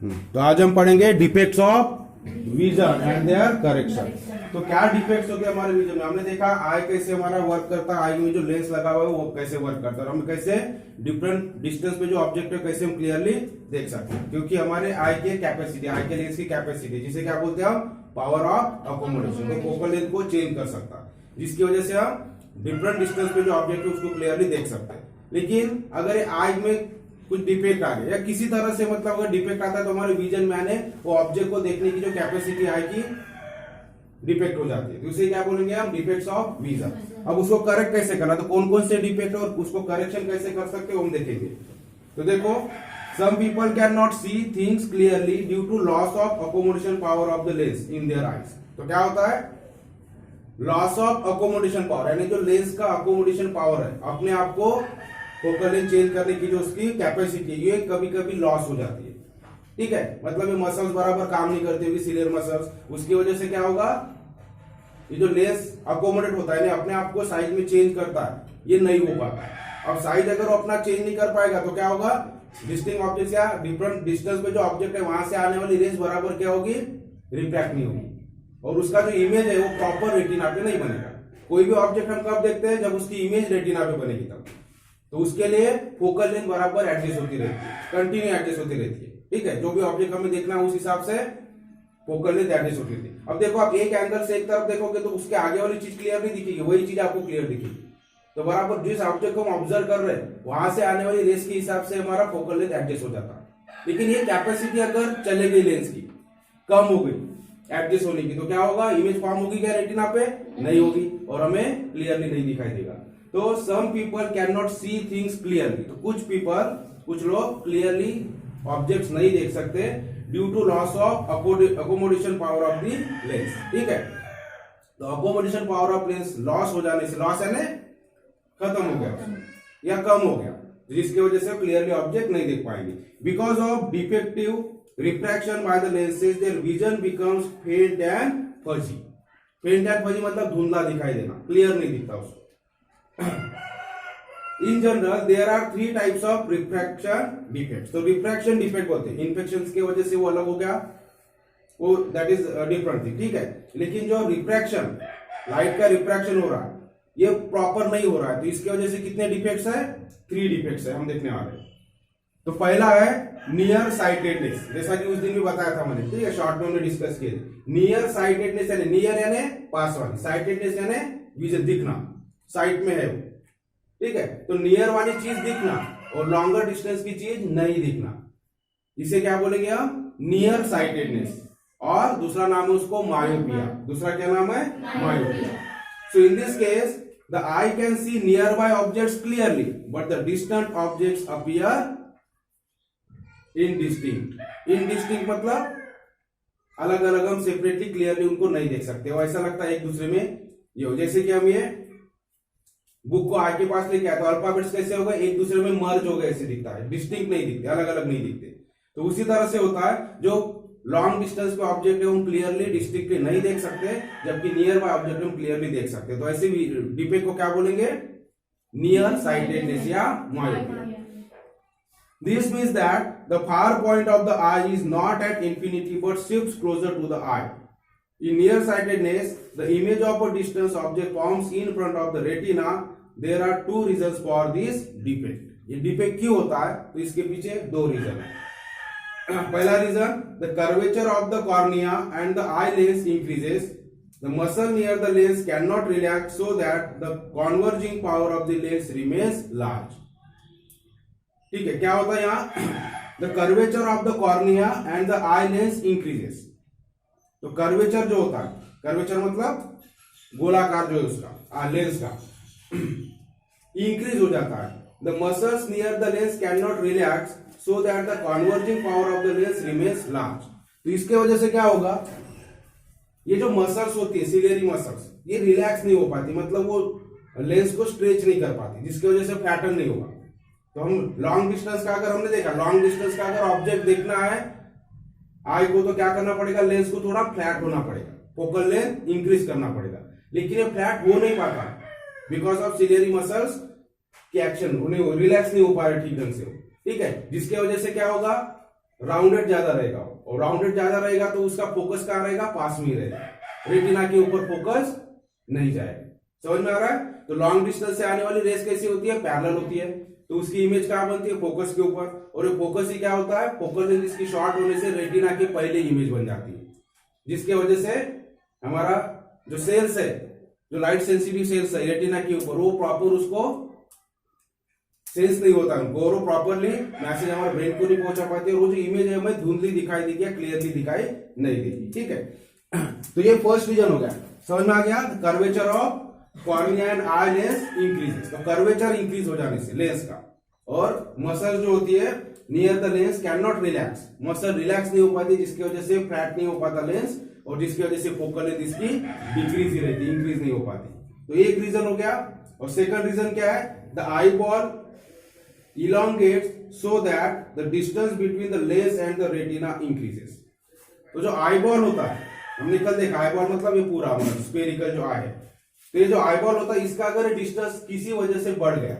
तो आज हम पढ़ेंगे defects of vision and their correction. तो क्या डिफेक्ट्स हो गए हमारे विजन में? हमने देखा आई कैसे हमारा वर्क करता है, आई में जो लेंस लगा हुआ है वो कैसे वर्क करता है, और हम कैसे डिफरेंट डिस्टेंस पे जो ऑब्जेक्ट है कैसे हम क्लियरली देख सकते हैं, क्योंकि हमारे आई के कैपेसिटी, आई के लेंस की कैपेसिटी, जिसे क्या बोलते हैं हम, पावर ऑफ अकोमोडेशन, तो फोकल लेंथ को चेंज कर सकता है, जिसकी वजह से हम डिफरेंट डिस्टेंस पे जो ऑब्जेक्ट है उसको क्लियरली देख सकते हैं। लेकिन अगर आई में कुछ डिफेक्ट आ गया या किसी तरह से, मतलब अगर डिफेक्ट आता है तो हमारे विजन में आने वो ऑब्जेक्ट को देखने की जो कैपेसिटी आई की डिफेक्ट हो जाती है, तो उसे क्या बोलेंगे हम, डिफेक्ट्स ऑफ विजन। अब उसको करेक्ट कैसे करना, तो कौन कौन से डिफेक्ट है और उसको करेक्शन कैसे कर सकते हो हम देखेंगे। तो देखो, some people can not see things clearly due to loss of accommodation power of the lens in their eyes. तो क्या होता है, लॉस ऑफ अकोमोडेशन पावर, यानी जो लेंस का अकोमोडेशन पावर है, अपने आप को फोकल लेंथ चेंज करने की जो उसकी कैपेसिटी, ये कभी कभी लॉस हो जाती है। ठीक है, मतलब ये मसल्स बराबर काम नहीं करते हुए, सिलियर मसल्स, उसकी वजह से क्या होगा, ये जो लेंस अकोमोडेट होता है, अपने आप को साइज में चेंज करता है, ये नहीं हो पाता है। अब साइज अगर वो अपना चेंज नहीं कर पाएगा तो क्या होगा, डिस्टिंक्ट ऑब्जेक्ट या डिफरेंट डिस्टेंस पे जो ऑब्जेक्ट है वहां से आने वाली रेज बराबर क्या होगी, रिफ्रैक्ट नहीं होगी, और उसका जो इमेज है वो प्रॉपर रेटिना पे नहीं बनेगा। कोई भी ऑब्जेक्ट हम कब देखते हैं, जब उसकी इमेज रेटिना पे बनेगी तब, तो उसके लिए फोकल लेंथ बराबर एडजस्ट होती रहती है, कंटिन्यू एडजस्ट होती रहती है। ठीक है, जो भी ऑब्जेक्ट हमें देखना है उस हिसाब से फोकल लेंथ एडजस्ट होती है। अब देखो, आप एक एंगल से एक तरफ देखोगे तो उसके आगे वाली चीज क्लियर नहीं दिखेगी, वही चीज आपको क्लियर दिखेगी। तो बराबर जिस ऑब्जेक्ट को हम ऑब्जर्व कर रहे हैं वहां से आने वाली रेस के हिसाब से हमारा फोकल लेंथ एडजस्ट हो जाता है। लेकिन ये कैपेसिटी अगर चले गई लेंस की, कम हो गई एडजस्ट होने की, तो क्या होगा, इमेज फॉर्म होगी क्या रेटिना पे, नहीं होगी, और हमें क्लियरली नहीं दिखाई देगा। तो some people can not see things clearly, तो कुछ लोग क्लियरली ऑब्जेक्ट्स नहीं देख सकते due to loss of accommodation power of the lens. ठीक है, तो accommodation power of lens loss हो जाने से, लॉस है ना, खत्म हो गया या कम हो गया, जिसकी वजह से क्लियरली ऑब्जेक्ट नहीं देख पाएंगे। Because of defective refraction by the lenses their vision becomes फेंट एंड फजी। फेंट एंड फजी मतलब धुंधला दिखाई देना, क्लियर नहीं दिखता उसको। In general, there are 3 types of refraction defects. तो रिफ्रैक्शन डिफेक्ट बोलते हैं, इन्फेक्शन की वजह से वो अलग हो गया, वो दैट इज डिफरेंट थिंग। ठीक है, लेकिन जो रिफ्रैक्शन, लाइट का रिफ्रैक्शन हो रहा है, ये प्रॉपर नहीं हो रहा है, तो इसकी वजह से कितने डिफेक्ट्स है, 3 डिफेक्ट्स है, हम देखने वाले हैं। तो पहला है नियर साइटेडनेस, जैसा कि उस दिन भी बताया था मैंने, ठीक है, शॉर्ट में हमने डिस्कस किया। नियर साइटेडनेस यानी नियर यानी पास वाली, साइटेडनेस यानी विजन दिखना, साइट में है वो। ठीक है, तो नियर वाली चीज दिखना और लॉन्गर डिस्टेंस की चीज नहीं दिखना, इसे क्या बोलेंगे हम, नियर साइटेडनेस। और दूसरा नाम है उसको मायोपिया। दूसरा क्या नाम है, myopia. So in this case the I can see near by objects clearly but the distant objects appear indistinct. Indistinct मतलब अलग अलग, हम सेपरेटली क्लियरली उनको नहीं देख सकते, वो ऐसा लगता है एक दूसरे में ये हो, जैसे कि हम ये बुक को आई के पास लेके आए तो अल्फाबेट्स कैसे हो गए, एक दूसरे में मर्ज हो गए, ऐसे दिखता है, डिस्टिंक्ट नहीं दिखते, अलग अलग नहीं दिखते। तो उसी तरह से होता है, जो लॉन्ग डिस्टेंस पे ऑब्जेक्ट है हम क्लियरली डिस्टिंक्टली नहीं देख सकते, जबकि नियर बाय ऑब्जेक्ट हम क्लियरली देख सकते हैं। तो ऐसे डिफेक्ट को क्या बोलेंगे, नियर साइटेडनेस या myopia. This means that the far point of the eye is not at infinity but shifts closer to the eye. In nearsightedness, the image of a distant object forms in front of the retina. There are 2 reasons for this defect. ये defect क्यों होता है, तो इसके पीछे 2 reason है। पहला reason, the curvature of the cornea and the eye lens increases. The muscle near the lens cannot relax so that the converging power of the lens remains large. ठीक है, क्या होता है यहाँ, the curvature of the cornea and the eye lens increases. तो curvature जो होता है, कर्वेचर मतलब गोलाकार जो है उसका, लेंस का इंक्रीज हो जाता है। The muscles near the lens can not relax so that the converging power of the lens remains large. तो इसके वजह से क्या होगा, ये जो मसल्स होती है, सिलियरी मसल्स, ये रिलैक्स नहीं हो पाती, मतलब वो लेंस को स्ट्रेच नहीं कर पाती, जिसकी वजह से पैटर्न नहीं होगा। तो हम लॉन्ग डिस्टेंस का, अगर हमने देखा लॉन्ग डिस्टेंस का अगर ऑब्जेक्ट देखना है आई को, तो क्या करना पड़ेगा, लेंस को थोड़ा फ्लैट होना पड़ेगा, फोकल लेंथ इंक्रीज करना पड़ेगा, लेकिन ये फ्लैट हो नहीं पाता बिकॉज ऑफ सिलियरी मसल्स के एक्शन, उन्हें रिलैक्स नहीं हो पा रहे ठीक ढंग से। ठीक है, जिसकी वजह से क्या होगा, राउंडेड ज्यादा रहेगा, और राउंडेड ज्यादा रहेगा तो उसका फोकस कहाँ रहेगा, पास में ही रहेगा, रेटिना के ऊपर फोकस नहीं जाएगा। समझ में आ रहा है? तो लॉन्ग डिस्टेंस से आने वाली रेस कैसी होती है, पैरेलल होती है, तो उसकी इमेज कहाँ बनती है, फोकस के ऊपर, और ये फोकस ही क्या होता है, फोकस लेंथ इसकी शॉर्ट होने से रेटिना के पहले इमेज बन जाती है, जिसके वजह से हमारा जो सेल्स है, जो लाइट सेंसिटिव सेल्स है रेटिना के ऊपर, वो प्रॉपर उसको सेंस नहीं होता उनको, और वो प्रॉपरली मैसेज हमारे ब्रेन को नहीं पहुंचा पाते, और वो जो इमेज है हमें धुंधली दिखाई देगी या क्लियरली दिखाई नहीं देगी। ठीक है, तो ये फर्स्ट रीजन हो गया, समझ में आ गया। Curvature of cornea and eye lens increases, तो कर्वेचर इंक्रीज हो जाने से लेंस का, और मसल जो होती है near the lens can not relax, muscle relax नहीं हो पाती, जिसकी वजह से फ्लैट नहीं हो पाता लेंस, और जिसकी वजह से फोकल लेंथ इसकी डिक्रीज ही रहती, इंक्रीज नहीं हो पाती। तो एक रीजन हो गया। और सेकंड रीजन क्या है, the eye ball elongates so that the distance between the lens and the retina increases। तो जो आई बॉल होता है, हमने कल देखा आई बॉल मतलब ये पूरा मतलब स्फेरिकल जो आई है, तो ये जो आई बॉल होता है इसका अगर डिस्टेंस किसी वजह से बढ़ गया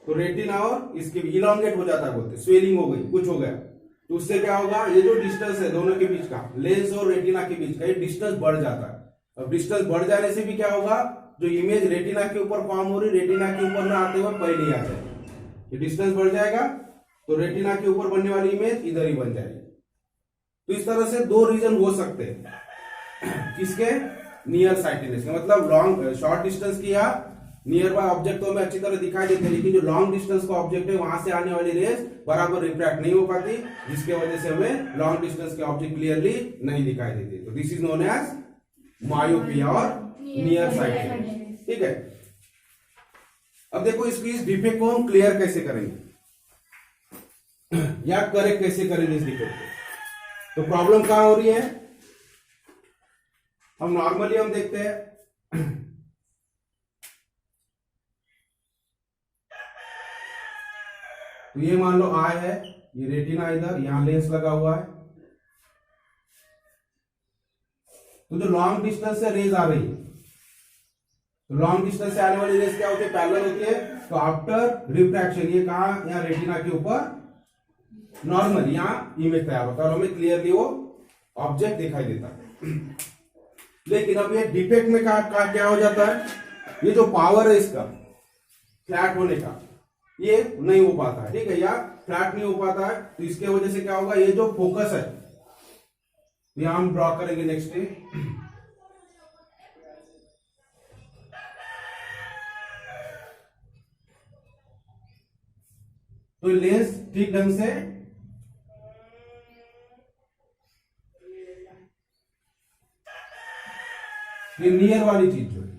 तो रेटिना और इसके इलॉन्गेट हो जाता है, बोलते स्वेलिंग हो गई, कुछ हो गया, तो उससे क्या होगा, ये जो डिस्टेंस है दोनों के बीच का, लेंस और रेटिना के बीच का, ये डिस्टेंस बढ़ जाता है। अब डिस्टेंस बढ़ जाने से भी क्या होगा, जो इमेज रेटिना के ऊपर फॉर्म हो रही, रेटिना के ऊपर ना आते हुए पहले ही आ जाएगा, ये डिस्टेंस बढ़ जाएगा तो रेटिना के ऊपर बनने वाली इमेज इधर ही बन जाएगी। तो इस तरह से दो रीजन हो सकते हैं किसके, नियर साइटेडनेस के, मतलब लॉन्ग शॉर्ट डिस्टेंस की या नियर बाय ऑब्जेक्ट तो हमें अच्छी तरह दिखाई देते हैं, लेकिन जो लॉन्ग डिस्टेंस का ऑब्जेक्ट है वहां से आने वाली रेज बराबर रिफ्रैक्ट नहीं हो पाती, जिसके वजह से हमें लॉन्ग डिस्टेंस के ऑब्जेक्ट क्लियरली नहीं दिखाई देते। तो this is known as myopia और नियर साइटेडनेस। ठीक है, अब देखो इस डिफेक्ट को हम क्लियर कैसे करेंगे या करेक्ट कैसे करेंगे इस डिफेक्ट को। तो प्रॉब्लम कहां हो रही है, हम नॉर्मली हम देखते हैं तो ये मान लो आई है, ये रेटिना इधर, यहां लेंस लगा हुआ है, तो जो लॉन्ग डिस्टेंस से रेज आ रही है, तो लॉन्ग डिस्टेंस से आने वाली रेस क्या होती है, पैरेलल होती है, तो आफ्टर रिफ्रैक्शन ये कहा, यहाँ रेटिना के ऊपर नॉर्मल यहाँ इमेज तैयार होता है और हमें क्लियरली वो ऑब्जेक्ट दिखाई देता है। लेकिन अब ये डिफेक्ट में क्या हो जाता है, ये जो पावर है इसका फ्लैट होने का ये नहीं हो पाता है। ठीक है, या फ्लैट नहीं हो पाता है, तो इसके वजह से क्या होगा, ये जो फोकस है यहां हम ड्रॉ करेंगे नेक्स्ट डे, तो लेंस ठीक ढंग से ये नियर वाली चीज जो है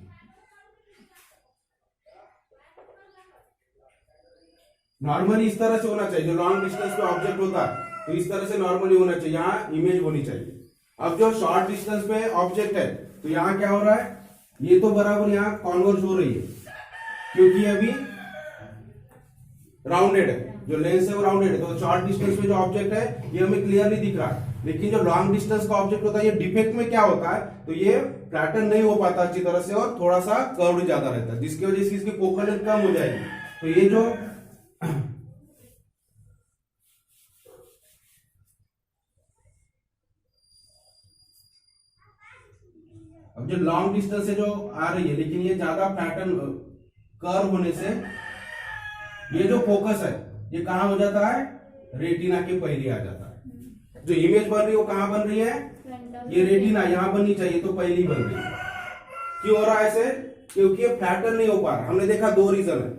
नॉर्मली इस तरह से होना चाहिए, जो लॉन्ग डिस्टेंस पे ऑब्जेक्ट होता है तो इस तरह से नॉर्मली होना चाहिए, यहां इमेज होनी चाहिए। अब जो शॉर्ट डिस्टेंस पे ऑब्जेक्ट है तो यहां क्या हो रहा है, ये तो बराबर यहां कॉन्वर्ज हो रही है क्योंकि अभी राउंडेड है, जो लेंस है वो राउंडेड है, तो शॉर्ट डिस्टेंस पे जो ऑब्जेक्ट है ये हमें क्लियरली दिख रहा है। लेकिन जो लॉन्ग डिस्टेंस का ऑब्जेक्ट होता है, ये डिफेक्ट में क्या होता है, तो ये पैटर्न नहीं हो पाता अच्छी तरह से और थोड़ा सा कर्व ज्यादा रहता है, जिसकी वजह से इसकी फोकल लेंथ कम हो जाएगी। तो ये जो अब जो लॉन्ग डिस्टेंस से जो आ रही है, लेकिन ये ज्यादा पैटर्न कर्व होने से ये जो फोकस है ये कहां हो जाता है, रेटिना के पहले आ जाता है। जो इमेज बन रही है वो कहां बन रही है, ये रेटिना यहां बननी चाहिए तो पहले ही बन रही है। क्यों हो रहा है ऐसे, क्योंकि ये फ्लैटन नहीं हो पा रहा। हमने देखा दो रीजन है,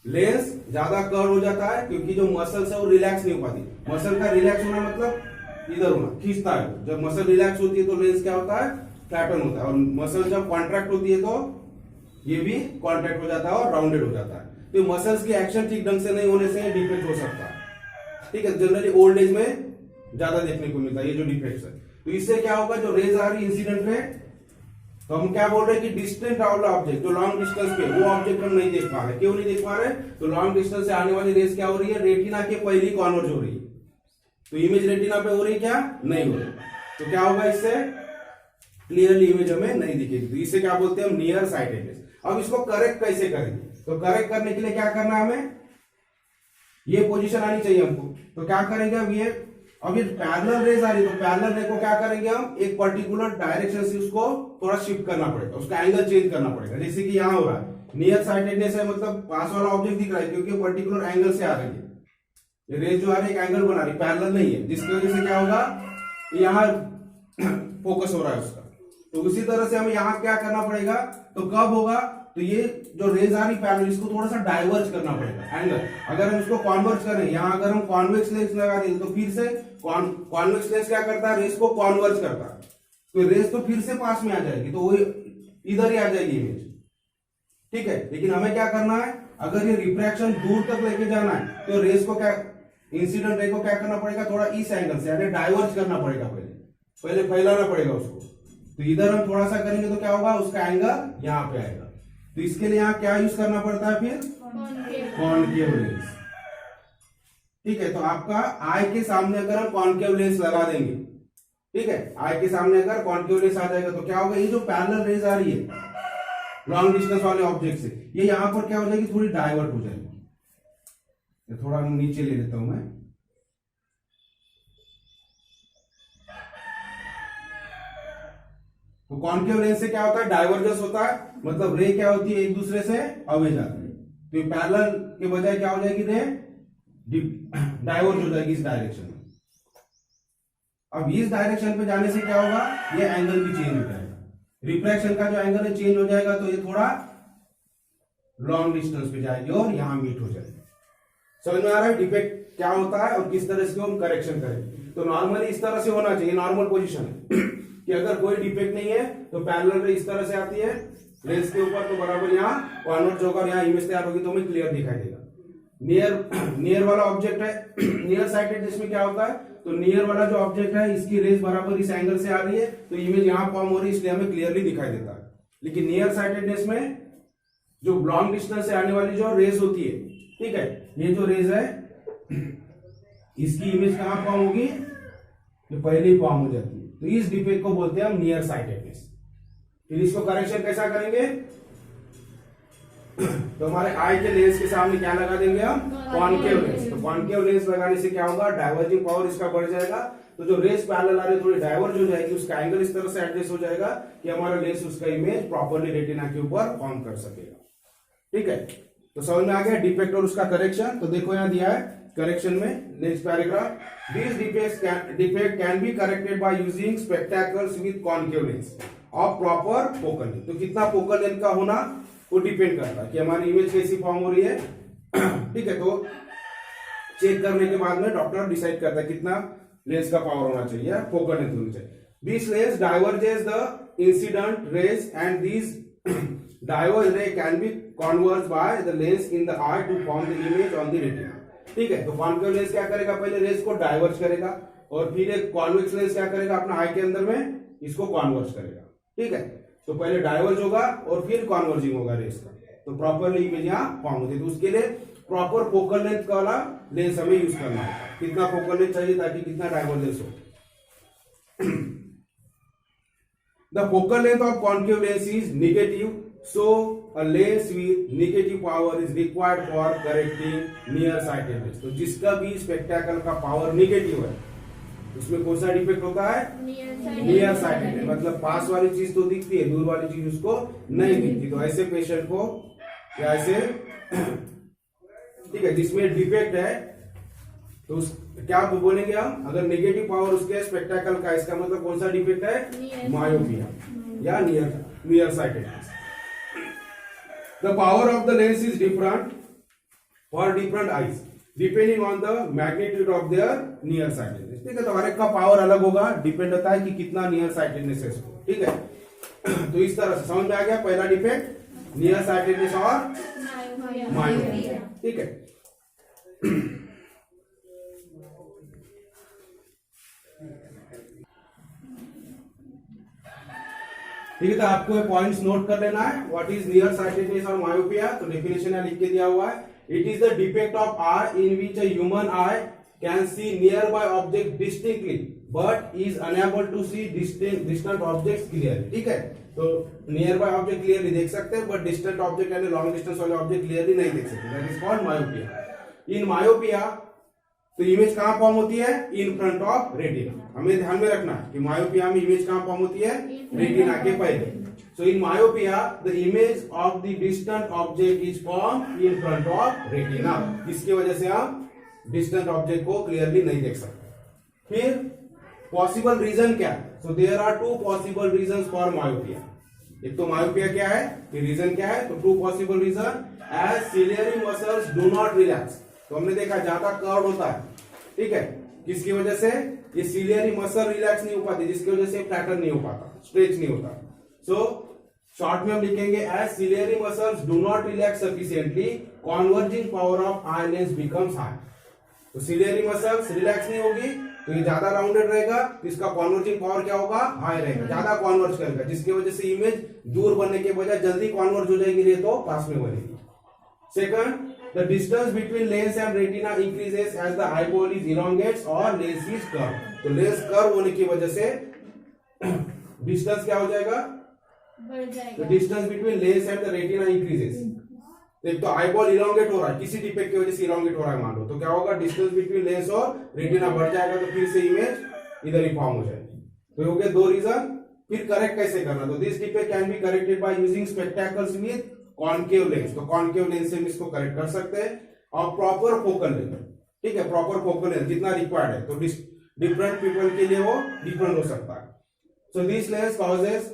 लेंस ज्यादा कर्व हो जाता है क्योंकि जो मसल्स है वो रिलैक्स नहीं हो पाती। मसल का रिलैक्स होना मतलब इधर होना, खींचता है, जब मसल रिलैक्स होती है तो लेंस क्या होता है, फ्लैटन होता है, और मसल जब कॉन्ट्रैक्ट होती है तो ये भी कॉन्ट्रैक्ट हो जाता है और राउंडेड हो जाता है। तो मसल्स की एक्शन ठीक ढंग से नहीं होने से डिफेक्ट हो सकता है। ठीक है, जनरली ओल्ड एज में ज्यादा देखने को मिलता है ये जो डिफेक्ट्स है। तो इससे क्या होगा, जो रेज आ रही इंसिडेंट में, तो हम क्या बोल रहे हैं कि डिस्टेंट वाला ऑब्जेक्ट जो लॉन्ग डिस्टेंस पे, वो ऑब्जेक्ट हम नहीं देख पा रहे। क्यों नहीं देख पा रहे, तो लॉन्ग डिस्टेंस से आने वाली रेज क्या हो रही है, रेटिना के पहले कॉन्वर्ज हो रही है, तो इमेज रेटिना पे हो रही क्या, नहीं हो रही। तो क्या होगा, इससे क्लियरली इमेज हमें नहीं दिखेगी। तो इसे क्या बोलते हैं हम, नियर साइटेडनेस। अब इसको करेक्ट कैसे करेंगे, तो करेक्ट करने के लिए क्या करना है हमें, ये पोजीशन आनी चाहिए हमको। तो क्या करेंगे अब ये पैरेलल रेज आ रही है, तो पैरेलल रे को क्या करेंगे हम, एक पर्टिकुलर डायरेक्शन से उसको थोड़ा शिफ्ट करना पड़ेगा, उसका एंगल चेंज करना पड़ेगा। जैसे कि यहाँ हो रहा है, नियर साइटेडनेस है, मतलब पास वाला ऑब्जेक्ट दिख रहा है क्योंकि पर्टिकुलर एंगल से आ रही है, ये रेज जो आ रही है एक एंगल बना रही है, पैरेलल नहीं है, जिसकी वजह से क्या होगा, यहाँ फोकस हो रहा है उसका। तो उसी तरह से हमें यहाँ क्या करना पड़ेगा, तो कब होगा, तो ये जो रेज आ रही पैरेलल, इसको थोड़ा सा डाइवर्ज करना पड़ेगा एंगल। अगर हम इसको कॉन्वर्ज करें, यहाँ अगर हम कॉन्वेक्स लेंस लगा दें, तो फिर से कॉन्वेक्स लेंस क्या करता है, रेज को कॉन्वर्ज करता है, तो रेज तो फिर से पास में आ जाएगी, तो वो इधर ही आ जाएगी इमेज, ठीक है। लेकिन हमें क्या करना है, अगर ये रिफ्रैक्शन दूर तक लेके जाना है, तो रेज को क्या, इंसिडेंट रे को क्या करना पड़ेगा, थोड़ा इस एंगल से यानी डाइवर्ज करना पड़ेगा, पहले फैलाना पड़ेगा उसको। तो इधर हम थोड़ा सा करेंगे तो क्या होगा, उसका एंगल यहाँ पे आएगा। तो इसके लिए यहाँ क्या यूज करना पड़ता है फिर, कॉनकेव लेंस, ठीक है। तो आपका आई के सामने अगर हम कॉनकेव लेंस लगा देंगे, ठीक है, आई के सामने अगर कॉनकेव लेंस आ जाएगा, तो क्या होगा, ये जो पैरेलल रेज आ रही है लॉन्ग डिस्टेंस वाले ऑब्जेक्ट से, ये यहां पर क्या हो जाएगी, थोड़ी डाइवर्ट हो जाएगी। थोड़ा नीचे ले लेता हूं मैं, तो कॉनकेव लेंस से क्या होता है, डाइवर्जेंस होता है, मतलब रे क्या होती है, एक दूसरे से अवे जाती है। तो ये पैरेलल के बजाय क्या हो जाएगी, रे डाइवर्ज हो जाएगी इस डायरेक्शन में। अब इस डायरेक्शन पे जाने से क्या होगा, ये एंगल भी चेंज हो जाएगा, रिफ्रैक्शन का जो एंगल है चेंज हो जाएगा, तो ये थोड़ा लॉन्ग डिस्टेंस पे जाएगी और यहां मीट हो जाएगी। समझ में आ रहा है डिफेक्ट क्या होता है और किस तरह से हम करेक्शन करें। तो नॉर्मली इस तरह से होना चाहिए, नॉर्मल पोजीशन है कि अगर कोई डिफेक्ट नहीं है तो पैरेलल रे इस तरह से आती है लेंस के ऊपर, तो बराबर यहाँ कॉन्वर्ज होगा, यहाँ इमेज तैयार होगी, तो हमें क्लियर दिखाई देगा। नियर वाला ऑब्जेक्ट है, नियर साइटेड, जिसमें क्या होता है, तो नियर वाला जो ऑब्जेक्ट है इसकी रेज बराबर इस एंगल से आ रही है, तो इमेज यहाँ फॉर्म हो रही है, इसलिए हमें क्लियरली दिखाई देता है। लेकिन नियर साइटेडनेस में जो लॉन्ग डिस्टेंस से आने वाली जो रेज होती है, ठीक है, ये जो रेज है इसकी इमेज कहां फॉर्म होगी, ये पहले ही फॉर्म हो जाती है। तो इस डिफेक्ट को बोलते हैं हम नियर साइटेडनेस। फिर इसको करेक्शन कैसा करेंगे, तो हमारे आई के लेंस के सामने क्या लगा देंगे हम, कॉनकेव लेंस। तो कॉनकेव लेंस लगाने से क्या होगा, डाइवर्जिंग पावर इसका बढ़ जाएगा, तो जो रेस पैरेलल आ रही है थोड़ी डाइवर्ज हो जाएगी, उसका एंगल इस तरह से एडजस्ट हो जाएगा कि हमारा लेंस उसका इमेज प्रॉपर्ली रेटिना के ऊपर फॉर्म कर सकेगा, ठीक है। तो समझ में आ गया डिफेक्ट और उसका करेक्शन। तो देखो यहाँ दिया है करेक्शन में, next paragraph, this defect can be corrected by using spectacles with concave lens of proper focal length. तो कितना फोकल लेंथ का होना वो डिपेंड करता है कि हमारी इमेज कैसी फॉर्म हो रही है, ठीक है। तो चेक करने के बाद में डॉक्टर डिसाइड करता है कितना लेंस का पावर होना चाहिए, फोकल लेंथ होनी चाहिए। This lens diverges the incident raise and this diverged ray can be converged by the lens in the eye to form the image on the retina, ठीक है। तो कॉनकेव लेंस क्या करेगा, पहले रेज को diverge करेगा और फिर एक कॉन्वेक्स लेंस क्या करेगा, अपना आई के अंदर में इसको कॉन्वर्ज करेगा, ठीक है। तो पहले डाइवर्ज होगा और फिर कॉन्वर्जिंग होगा रेज का, तो प्रॉपरली इमेज यहाँ फॉर्म होती है। तो उसके लिए प्रॉपर फोकल लेंथ वाला लेंस हमें यूज करना है। कितना फोकल लेंथ चाहिए ताकि कितना डाइवर्जेंस हो। The focal length of concave lens is negative, so a lens with negative power is required for correcting nearsightedness. तो जिसका भी स्पेक्टेकल का पावर निगेटिव है उसमें कौन सा डिफेक्ट होता है, नियर साइटेडनेस, मतलब पास वाली चीज तो दिखती है, दूर वाली चीज उसको नहीं दिखती। तो ऐसे पेशेंट को या ऐसे, ठीक है, जिसमें डिफेक्ट है तो क्या बोलेंगे हम, अगर नेगेटिव पावर उसके स्पेक्टेकल का, इसका मतलब कौन सा डिफेक्ट है, मायोपिया या near sightedness. The power of the lens is different for different eyes depending on the magnitude of their near sightedness, ठीक है। तो हर एक का पावर अलग होगा, डिपेंड होता है कि कितना नियर साइटेडनेस है इसको, ठीक है। तो इस तरह से समझ में आ गया पहला डिफेक्ट, नियर साइटेडनेस और मायोपिया, ठीक है। ठीक है, तो आपको ये पॉइंट्स नोट कर लेना है। व्हाट इज नियर साइटेडनेस और मायोपिया, तो डेफिनेशन यहाँ लिख के दिया हुआ है, it is the defect of eye in which a human eye can see nearby object distinctly but is unable to see distant objects clearly, ठीक है। तो नियर बाय ऑब्जेक्ट क्लियरली देख सकते हैं बट डिस्टेंट ऑब्जेक्ट यानी long distance वाले object clearly नहीं देख सकते, that is called myopia. In myopia तो इमेज कहां फॉर्म होती है? In front of retina. हमें ध्यान में रखना है कि मायोपिया में इमेज कहां फॉर्म होती है? रेटिना के पहले। So in myopia the image of the distant object is form in front of retina. इसकी वजह से हम डिस्टेंट ऑब्जेक्ट को क्लियरली नहीं देख सकते। फिर पॉसिबल रीजन क्या है? So there are two possible reason for myopia. एक तो मायोपिया क्या है, फिर रीजन क्या है? तो two possible reason, as ciliary muscles do not relax. तो हमने देखा ज्यादा कर्व होता है, ठीक है, किसकी वजह से? ये सिलियरी मसल रिलैक्स नहीं हो पाती, जिसकी वजह से फ्लैटन नहीं हो पाता, स्ट्रेच नहीं होता। सो शॉर्ट में हम लिखेंगे as ciliary muscles do not relax sufficiently converging power of eye lens becomes high. तो सिलियरी मसल्स रिलैक्स नहीं होगी तो ये ज्यादा राउंडेड रहेगा, तो इसका कॉन्वर्जिंग पावर क्या होगा? हाई रहेगा, ज्यादा कॉन्वर्ज करेगा, जिसकी वजह से इमेज दूर बनने के बजाय जल्दी कॉन्वर्ज हो जाएगी, ये तो पास में बनेगी। Second, the distance between lens and retina increases as the eyeball is elongates or lens is curved। तो लेंस कर्व होने की वजह से डिस्टेंस क्या हो जाएगा? बढ़ जाएगा। The distance between lens and the retina increases। एक तो आईबॉल इलोंगेट हो रहा है, किसी डिफेक्ट की वजह से इलोंगेट हो रहा है मान लो, तो क्या होगा? डिस्टेंस बिटवीन लेंस और रेटिना बढ़ जाएगा, तो फिर से इमेज इधर ही फॉर्म हो जाएगी। तो हो गया दो रीजन। फिर करेक्ट कैसे करना? तो this defect can be corrected by using spectacles with concave lens. तो कॉन्केव लेंस से हम इसको करेक्ट कर सकते हैं, और प्रॉपर फोकल लेंथ, ठीक है, प्रॉपर फोकल लेंथ जितना रिक्वायर्ड है, तो डिफरेंट पीपल के लिए वो डिफरेंट हो सकता है। So this lens causes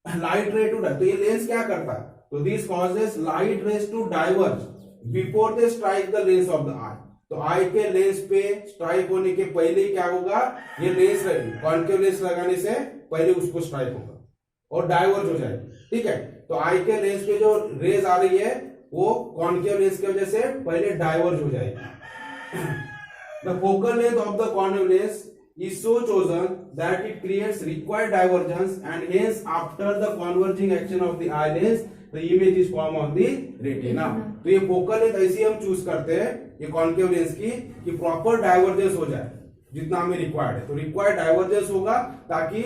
light ray to, तो ये लेंस क्या करता है? तो this causes light rays to diverge before they strike the lens of the eye. तो आई के लेंस पे स्ट्राइक होने के पहले ही क्या होगा? ये लेंस रहेगी, कॉन्केव लेंस लगाने से पहले उसको स्ट्राइक होगा और डाइवर्ज हो जाएगी, ठीक है। तो आई के लेंस पे जो रेज आ रही है वो कॉन्केव लेंस की वजह से पहले डाइवर्ज हो जाएगी। The focal length of the concave lens is so chosen that it creates required divergence, and hence after the converging action of the eye lens the image is formed on the retina। तो ये focal length ऐसी हम choose करते हैं ये concave lens की कि proper divergence हो जाए जितना हमें रिक्वायर्ड है। तो रिक्वायर्ड डाइवर्जेंस होगा ताकि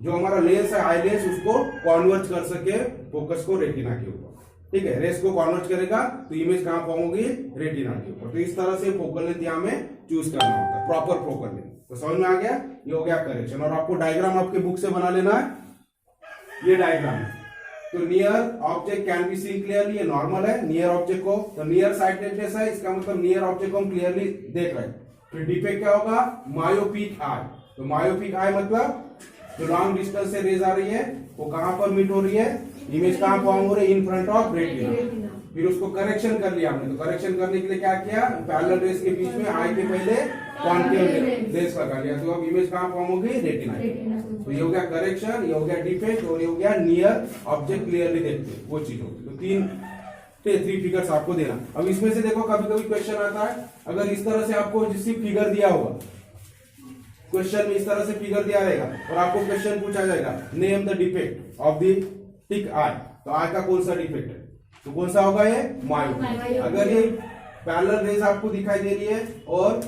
जो हमारा लेंस है आई लेंस उसको कॉन्वर्ज कर सके फोकस को रेटिना के ऊपर, ठीक है। रेस को कॉन्वर्ज करेगा तो इमेज कहां फॉर्म होगी? रेटिना के ऊपर। तो इस तरह से फोकल लेंथ यहाँ में चूज करना होता है, प्रॉपर फोकल लेंथ। तो समझ में आ गया? ये हो गया करेक्शन। और आपको डायग्राम आपके बुक से बना लेना है। ये डायग्राम है, तो near object can be seen clearly, ये नॉर्मल है नियर ऑब्जेक्ट को, तो नियर साइटेडनेस है, इसका मतलब नियर ऑब्जेक्ट को हम क्लियरली देख रहे हैं। फिर डिफेक्ट क्या होगा? Myopic eye. तो मायोपिक आई मतलब जो लॉन्ग डिस्टेंस से रेज आ रही है वो कहां पर मीट हो रही है? इमेज कहां फॉर्म हो रही है? In front of retina. फिर उसको करेक्शन कर लिया हमने, तो करेक्शन करने के लिए क्या किया? पैरेलल रेस के बीच में आई के पहले कॉन्केव लेंस लगा लिया, तो अब इमेज कहां फॉर्म होगी? रेटिना। तो ये हो गया करेक्शन, ये हो गया डिफेक्ट, और ये हो गया नियर ऑब्जेक्ट क्लियरली देखते वो चीज होगी। तो थ्री फिगर्स आपको देना। अब इसमें से देखो कभी कभी क्वेश्चन आता है, अगर इस तरह से आपको जिससे फिगर दिया होगा, क्वेश्चन में इस तरह से फिगर दिया रहेगा और आपको क्वेश्चन पूछा जाएगा name the defect of the thick eye. तो आई का कौन सा डिफेक्ट है? तो कौन सा होगा? ये मायोपिया। अगर ये पैरेलल रेज आपको दिखाई दे रही है और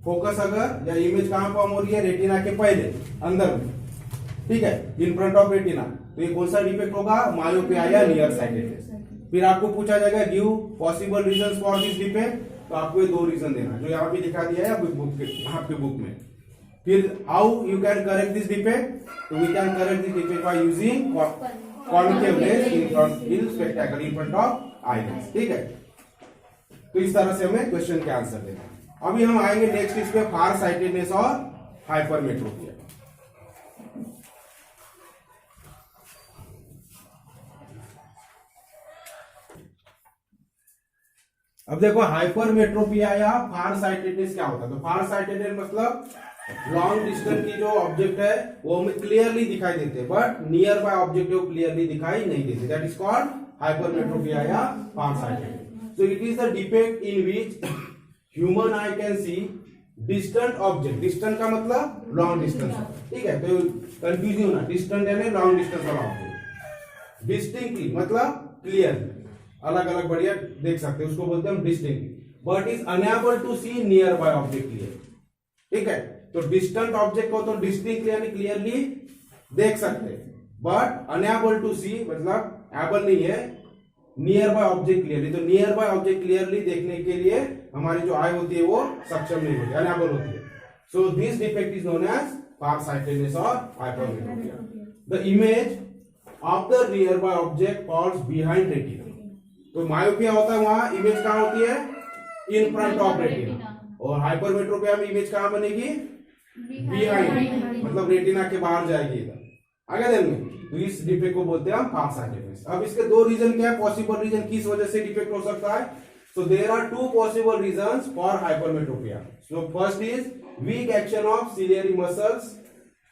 फोकस अगर या इमेज कहां फॉर्म हो रही है? रेटिना के पहले अंदर में, ठीक है, इन फ्रंट ऑफ रेटिना, तो ये कौन सा डिफेक्ट होगा? मायोपिया या नियर साइटेडनेस। फिर आपको पूछा जाएगा give possible reasons for this defect, तो आपको ये दो रीजन देना जो यहाँ पे दिखा दिया है आपके बुक में। फिर how you can correct this defect? तो we can correct this defect by using concave lens in spectacle in front of eye lens, ठीक है। तो इस तरह से हमें क्वेश्चन के आंसर देना है। अभी हम आएंगे नेक्स्ट इस पे फार साइटेडनेस और हाइपरमेट्रोपिया। अब देखो हाइपरमेट्रोपिया या फार साइटेडनेस क्या होता है? तो फार साइटेडनेस मतलब लॉन्ग डिस्टेंस की जो ऑब्जेक्ट है वो हमें क्लियरली दिखाई देते हैं, बट नियर बाय ऑब्जेक्ट को क्लियरली दिखाई नहीं देते, दैट इज कॉल्ड हाइपरमेट्रोपिया या फार sightedness. So it is the defect in which human eye can see distant object. Distant का मतलब लॉन्ग डिस्टेंस, ठीक है, तो कंफ्यूज होना, डिस्टेंट यानी लॉन्ग डिस्टेंस वाला ऑब्जेक्ट। डिस्टिंक्टली मतलब क्लियर, अलग अलग बढ़िया देख सकते हैं, उसको बोलते हैं distinctly, but is unable to see nearby object clear, ठीक है। तो डिस्टेंट ऑब्जेक्ट को तो डिस्टिंक्टली यानी क्लियरली देख सकते हैं, बट अनएबल टू सी मतलब एबल नहीं है नियर बाय ऑब्जेक्ट क्लियरली। तो नियर बाय ऑब्जेक्ट क्लियरली देखने के लिए हमारी जो आई होती है वो सक्षम नहीं होती, अनएबल होती है। So this defect is known as far sightedness और hypermetropia. The image of the nearby object falls behind retina. तो मायोपिया होता है वहां इमेज कहां होती है, इन फ्रंट ऑफ रेटिना, और हाइपरमेट्रोपिया में इमेज कहां बनेगी, बिहाइंड, मतलब रेटिना के बाहर जाएगी इधर, आगे देंगे। तो इस डिफेक्ट को बोलते हैं हम फार साइटेडनेस। अब इसके दो रीजन क्या है, पॉसिबल रीजन किस वजह से डिफेक्ट हो सकता है। So there are two possible reasons for hypermetropia. So first is weak action of ciliary muscles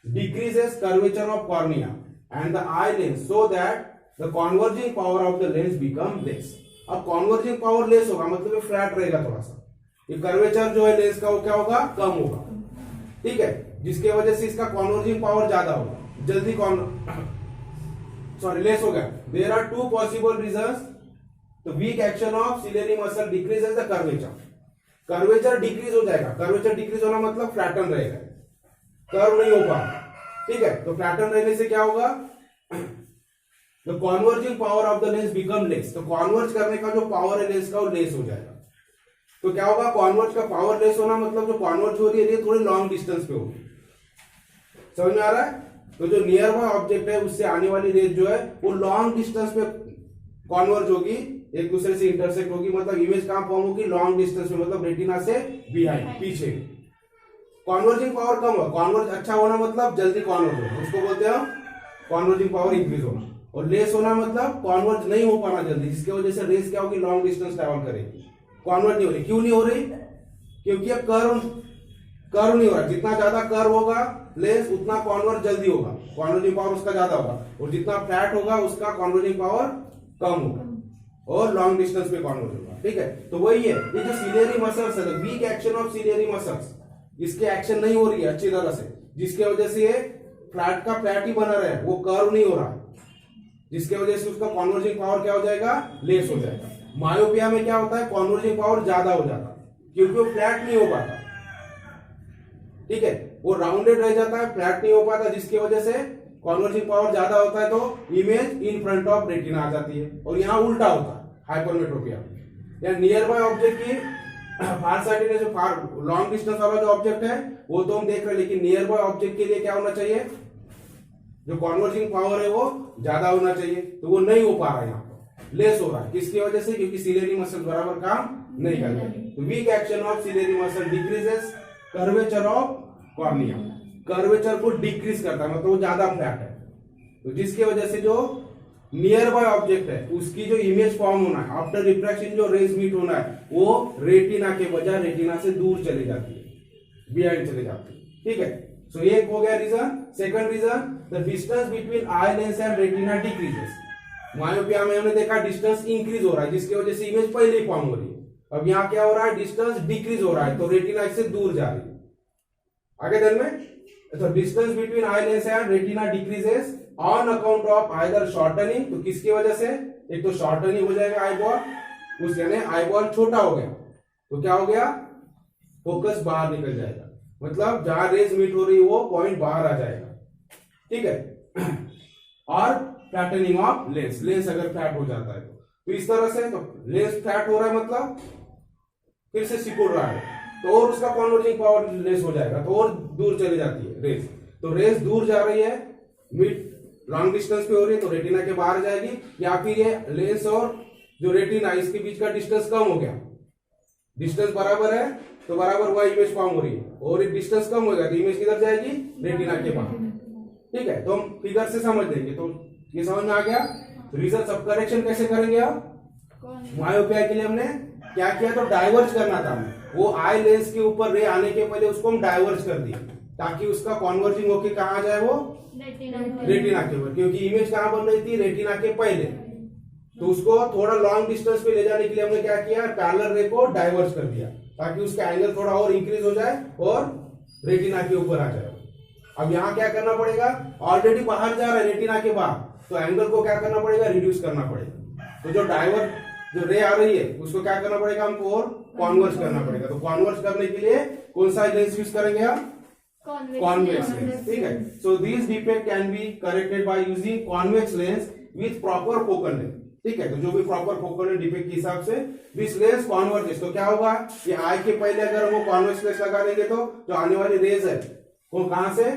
decreases curvature of cornea and the eye lens so that the converging power of the lens become less. अब converging power less होगा मतलब flat रहेगा थोड़ा सा, ये curvature जो है lens का वो क्या होगा, कम होगा, ठीक है, जिसके वजह से इसका कॉन्वर्जिंग पावर ज्यादा होगा, जल्दी लेस हो गया। There are two possible reasons. The weak action of ciliary muscle decreases the curvature, curvature decrease हो जाएगा। कर्वेचर डिक्रीज होना मतलब फ्लैटन रहेगा, कर्व नहीं होगा, ठीक है। तो फ्लैटन रहने से क्या होगा, the converging power of the lens become less. तो कॉन्वर्ज करने का जो पावर है लेंस का वो लेस हो जाएगा। तो क्या होगा, कॉन्वर्ज का पावर लेस होना मतलब जो कॉन्वर्ज हो रही है ये थोड़ी लॉन्ग डिस्टेंस पे होगी, समझ में आ रहा है। तो जो नियर बाय ऑब्जेक्ट है उससे आने वाली रेज जो है वो लॉन्ग डिस्टेंस पे कॉन्वर्ज होगी, एक दूसरे से इंटरसेक्ट होगी, मतलब इमेज कहां फॉर्म होगी, लॉन्ग डिस्टेंस में, मतलब रेटिना से बिहाइंड, पीछे। कॉन्वर्जिंग पावर कम होगा, कॉन्वर्ज अच्छा होना मतलब जल्दी कॉन्वर्ज होगा, उसको बोलते हैं कॉन्वर्जिंग पावर इंक्रीज होना। और लेस होना मतलब कॉन्वर्ज नहीं हो पाना जल्दी, जिसकी वजह से रेस क्या होगी, लॉन्ग डिस्टेंस ट्रैवल करेगी, कॉन्वर्ज नहीं हो रही। क्यों नहीं हो रही, क्योंकि अब कर्व नहीं हो रहा। जितना ज्यादा कर्व होगा लेंस उतना कॉन्वर्ज जल्दी होगा, कॉन्वर्जिंग पावर उसका ज्यादा होगा, और जितना फ्लैट होगा उसका कॉन्वर्जिंग पावर कम होगा और लॉन्ग डिस्टेंस पे कॉन्वर्ज होगा, ठीक है। तो वही है, ये जो सिलियरी मसल्स है, weak action of ciliary muscles, इसके एक्शन नहीं हो रही है अच्छी तरह से, जिसके वजह से ये फ्लैट का फ्लैट ही बना रहा है, वो कर्व नहीं हो रहा है, जिसके वजह से उसका कॉन्वर्जिंग पावर क्या हो जाएगा, लेस हो जाएगा। मायोपिया में क्या होता है, कॉन्वर्जिंग पावर ज्यादा हो जाता है क्योंकि वो फ्लैट नहीं हो पाता, ठीक है, वो राउंडेड रह जाता है, फ्लैट नहीं हो पाता, जिसकी वजह से कॉन्वर्जिंग पावर ज्यादा होता है तो image in front of retina आ जाती है। और यहाँ उल्टा होता है हाइपरमेट्रोपिया, या नियर बाय ऑब्जेक्ट की फार साइटेडनेस, जो फार लॉन्ग डिस्टेंस वाला जो ऑब्जेक्ट है वो तो हम देख रहे हैं, लेकिन नियर बाय ऑब्जेक्ट के लिए क्या होना चाहिए, जो कॉन्वर्जिंग पावर है वो ज्यादा होना चाहिए, तो वो नहीं हो पा रहा है, यहाँ पर लेस हो रहा है। किसकी वजह से, क्योंकि सिलियरी मसल बराबर काम नहीं कर रहे। तो weak action of ciliary muscle decreases curvature of cornea, curvature को डिक्रीज करता है, मतलब वो ज्यादा फ्लैट है, तो जिसकी वजह से जो नियर बाय ऑब्जेक्ट है उसकी जो इमेज फॉर्म होना है, आफ्टर रिफ्रैक्शन जो रेज मीट होना है, वो रेटिना के बजाय रेटिना से दूर चले जाती है, बिहाइंड चले जाती है, ठीक है। सो एक हो गया reason. Second reason, the distance between eye lens and retina decreases. Myopia में हमने देखा डिस्टेंस इंक्रीज हो रहा है, जिसकी वजह से इमेज पहले ही फॉर्म हो रही है। अब यहाँ क्या हो रहा है, डिस्टेंस डिक्रीज हो रहा है, तो रेटिना इससे दूर जा रही है, आगे दिन में। तो distance between eye lens and retina decreases on account of either shortening, तो किसकी वजह से, एक तो शॉर्टनिंग हो जाएगा आई बॉल, उस यानी आई बॉल छोटा हो गया, तो क्या हो गया, फोकस बाहर निकल जाएगा, मतलब जहां रेज मीट हो रही है वो पॉइंट बाहर आ जाएगा, ठीक है। और फ्लैटनिंग ऑफ लेंस, लेंस अगर फ्लैट हो जाता है तो इस तरह से, तो लेंस फ्लैट हो रहा है मतलब फिर से सिकुड़ रहा है, तो और उसका कॉन्वर्जिंग पावर लेस हो जाएगा, तो और दूर चली जाती है रेस। तो रेस दूर जा रही है, मिड लॉन्ग डिस्टेंस पे हो रही है, तो रेटिना के बाहर जाएगी, या फिर ये लेंस और जो रेटिना इसके बीच का डिस्टेंस कम हो गया, डिस्टेंस बराबर है तो बराबर वह इमेज फॉर्म हो रही है, और एक डिस्टेंस कम होगा तो इमेज किधर जाएगी, रेटिना के बाहर, ठीक है। तो हम फिगर से समझ लेंगे, तो ये समझ में आ गया। रीजन सब करेक्शन कैसे करेंगे आप, मायोपिया के लिए हमने क्या किया, तो डाइवर्ज करना था हमें, वो आई लेंस के ऊपर रे आने के पहले उसको हम डाइवर्ज कर दिए, ताकि उसका कॉन्वर्जिंग होके कहा जाए, वो रेटिना के ऊपर, क्योंकि इमेज कहां बन रही थी, रेटिना के पहले, तो उसको थोड़ा लॉन्ग डिस्टेंस पे ले जाने के लिए हमने क्या किया, पैरेलल रे को डाइवर्ज कर दिया, ताकि उसका एंगल थोड़ा और इंक्रीज हो जाए और रेटिना के ऊपर आ जाए। अब यहाँ क्या करना पड़ेगा, ऑलरेडी बाहर जा रहा है रेटिना के बाहर, तो एंगल को क्या करना पड़ेगा, रिड्यूस करना पड़ेगा। तो जो जो रे आ रही है उसको क्या करना पड़ेगा हमको, और कॉन्वर्ज करना पड़ेगा। तो कॉन्वर्ज करने के लिए कौन सा लेंस यूज करेंगे आप, कॉन्वेक्स लेंस, ठीक है। So this defect can be corrected by using convex lens with proper focal length. ठीक है, तो जो भी प्रॉपर फोकल डिफेक्ट के हिसाब से दिस लेंस कॉन्वर्जेस, तो क्या होगा, ये आई के पहले अगर वो कॉन्वेक्स लेंस लगा देंगे तो जो आने वाली रेज है वो कहां से,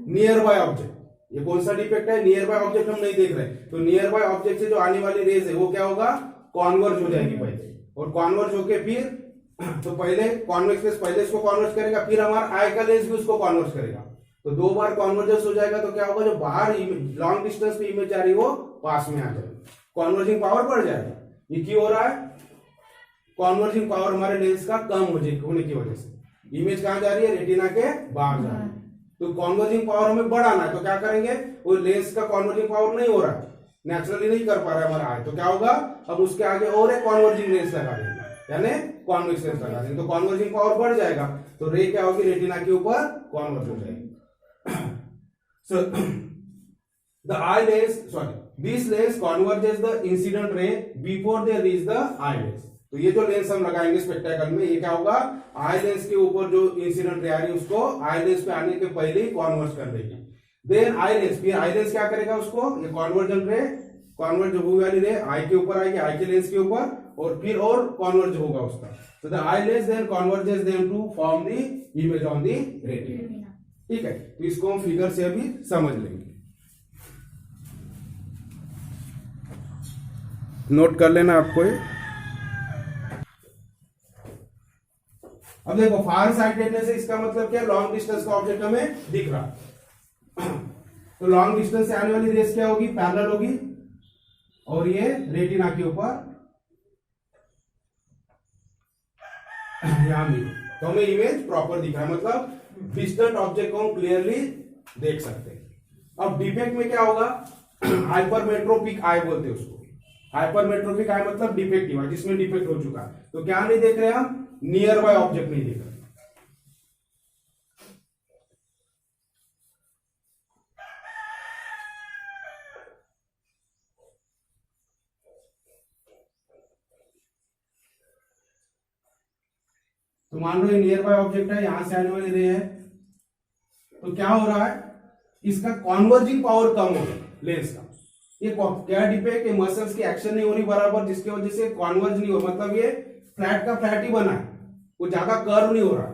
नियर बाय ऑब्जेक्ट। ये कौन सा डिफेक्ट है, नियर बाय ऑब्जेक्ट हम नहीं देख रहे, तो नियर बाय ऑब्जेक्ट से जो आने वाली रेज है वो क्या होगा, कॉन्वर्ज हो जाएगी पहले, और कॉन्वर्ज होके फिर तो पहले कॉन्वेक्स लेंस पहले इसको कॉन्वर्ज करेगा, फिर हमारा आई का लेंस भी उसको कॉन्वर्ज करेगा, तो दो बार कॉन्वर्जेंस हो जाएगा, तो क्या होगा, जो बाहर लॉन्ग डिस्टेंस पे इमेज आ रही है वो पास में आ जाएगी, कॉन्वर्जिंग पावर बढ़ जाएगा। ये क्यों हो रहा है, कॉन्वर्जिंग पावर हमारे लेंस का कम होने की वजह से, इमेज कहां जा रही है, रेटिना के बाहर जा रही है, तो कॉन्वर्जिंग पावर हमें बढ़ाना है, तो क्या करेंगे, वो लेंस का कॉन्वर्जिंग पावर नहीं हो रहा है, नेचुरली नहीं कर पा रहा है हमारा आई, तो क्या होगा, अब उसके आगे और एक कॉन्वर्जिंग लेंस लगा देंगे, यानी कॉन्वेक्स लेंस लगा देंगे, तो कॉन्वर्जिंग पावर बढ़ जाएगा, तो रे क्या होगी, रेटिना के ऊपर कॉन्वर्ज हो जाएगी। So the eye lens, sorry, this lens converges the incident ray before they reach the eye lens. तो ये जो लेंस हम लगाएंगे स्पेक्टेकल में, ये क्या होगा, आई लेंस के ऊपर जो इंसिडेंट रे आ रही है उसको आई लेंस पे आने के पहले ही कॉन्वर्ज कर देगी। देन आई लेंस, फिर आई लेंस क्या करेगा उसको, ये कॉन्वर्जन रे, कॉन्वर्ज हुई वाली रे आई के ऊपर आएगी, आई के लेंस के ऊपर, और फिर और कॉन्वर्ज होगा उसका, तो the eye lens then converges them to form the image on the retina. ठीक है, तो इसको हम फिगर से अभी समझ लेंगे, नोट कर लेना आपको ये। अब देखो फार साइटेडनेस से इसका मतलब क्या, लॉन्ग डिस्टेंस का ऑब्जेक्ट हमें दिख रहा, तो लॉन्ग डिस्टेंस से आने वाली रेस क्या होगी, पैरेलल होगी, और ये रेटिना के ऊपर यहां भी, तो हमें इमेज प्रॉपर दिख रहा है, मतलब डिस्टेंट ऑब्जेक्ट को हम क्लियरली देख सकते हैं। अब डिफेक्ट में क्या होगा, हाइपरमेट्रोपिक आई बोलते हैं उसको, हाइपरमेट्रोपिक आई मतलब डिफेक्टिव है, जिसमें डिफेक्ट हो चुका है, तो क्या नहीं देख रहे हम, नियर बाय ऑब्जेक्ट नहीं देख रहे। तो मान लो ये नियर बाय ऑब्जेक्ट है, यहां से आने वाली रे है, तो क्या हो रहा है, इसका कॉन्वर्जिंग पावर कम हो रहा है लेंस का, ये क्या डिफेक्ट है, मसल्स की एक्शन नहीं हो रही बराबर, जिसकी वजह से कॉन्वर्ज नहीं हो, मतलब ये फ्लैट का फ्लैट ही बना है, वो ज्यादा कर्व नहीं हो रहा,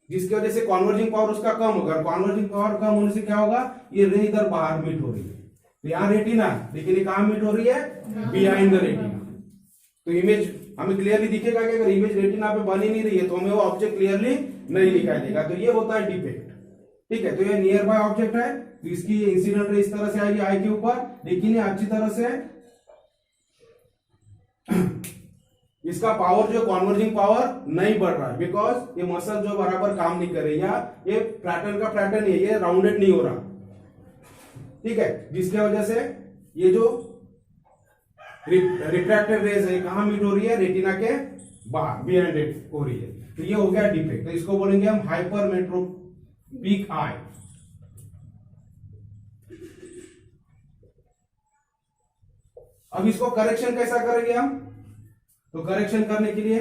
जिसकी वजह से कॉन्वर्जिंग पावर उसका कम होगा, कॉन्वर्जिंग पावर कम होने से क्या होगा, ये रे इधर बाहर मीट हो रही है, तो यहाँ रेटिना है, लेकिन ये कहां मीट हो रही है, बिहाइंड द रेटिना, तो इमेज हमें क्लियरली दिखेगा कि अगर इमेज रेटिना पे बन ही नहीं रही है तो हमें वो ऑब्जेक्ट क्लियरली नहीं दिखाई देगा, तो ये होता है डिफेक्ट। ठीक है, तो ये नियर बाय ऑब्जेक्ट है, तो इसकी इंसिडेंट रे इस तरह से आएगी आई के ऊपर, लेकिन ये अच्छी तरह से इसका पावर जो कॉन्वर्जिंग पावर नहीं बढ़ रहा है, बिकॉज ये मसल जो बराबर काम नहीं कर रही, या ये पैटर्न का पैटर्न है, ये राउंडेड नहीं हो रहा। ठीक है, जिसकी वजह से ये जो रिफ्रैक्टेड रेज है कहां मीट हो रही है, रेटिना के बाहर बिहाइंड इट हो रही है, तो ये हो गया डिफेक्ट, तो इसको बोलेंगे हम हाइपरमेट्रोपिक आई। अब इसको करेक्शन कैसा करेंगे हम, तो करेक्शन करने के लिए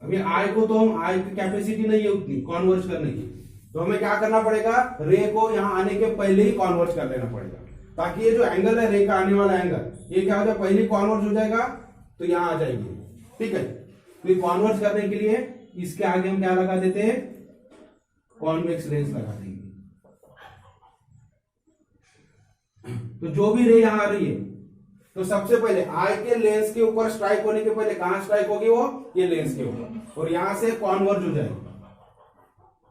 अभी आई को तो हम आई की कैपेसिटी नहीं है उतनी कॉन्वर्ज करने की, तो हमें क्या करना पड़ेगा, रे को यहां आने के पहले ही कॉन्वर्ज कर लेना पड़ेगा, ताकि ये जो एंगल है रे का आने वाला एंगल, ये क्या हो जाए, पहले ही कॉन्वर्ज हो जाएगा, तो यहां आ जाएगी। ठीक है, तो ये कॉन्वर्ज करने के लिए इसके आगे हम क्या लगा देते हैं, कॉन्वेक्स लेंस लगा देंगे, तो जो भी रे यहां आ रही है, तो सबसे पहले आई के लेंस के ऊपर स्ट्राइक होने के पहले कहां स्ट्राइक होगी, वो ये लेंस के ऊपर, और यहां से कॉन्वर्ज हो जाएगी,